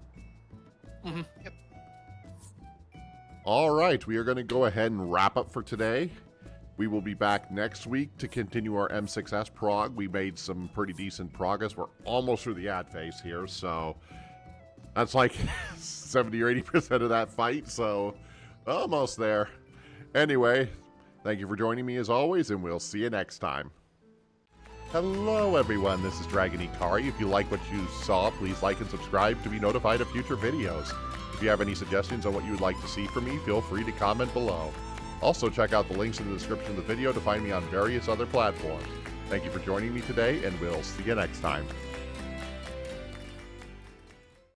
Mhm. Yep. All right, we are going to go ahead and wrap up for today. We will be back next week to continue our M6S prog. We made some pretty decent progress. We're almost through the ad phase here, so that's like 70 or 80% of that fight, so almost there. Anyway, thank you for joining me as always, and we'll see you next time. Hello everyone, this is Draginhikari. If you like what you saw, please like and subscribe to be notified of future videos. If you have any suggestions on what you would like to see from me, feel free to comment below. Also check out the links in the description of the video to find me on various other platforms. Thank you for joining me today, and we'll see you next time.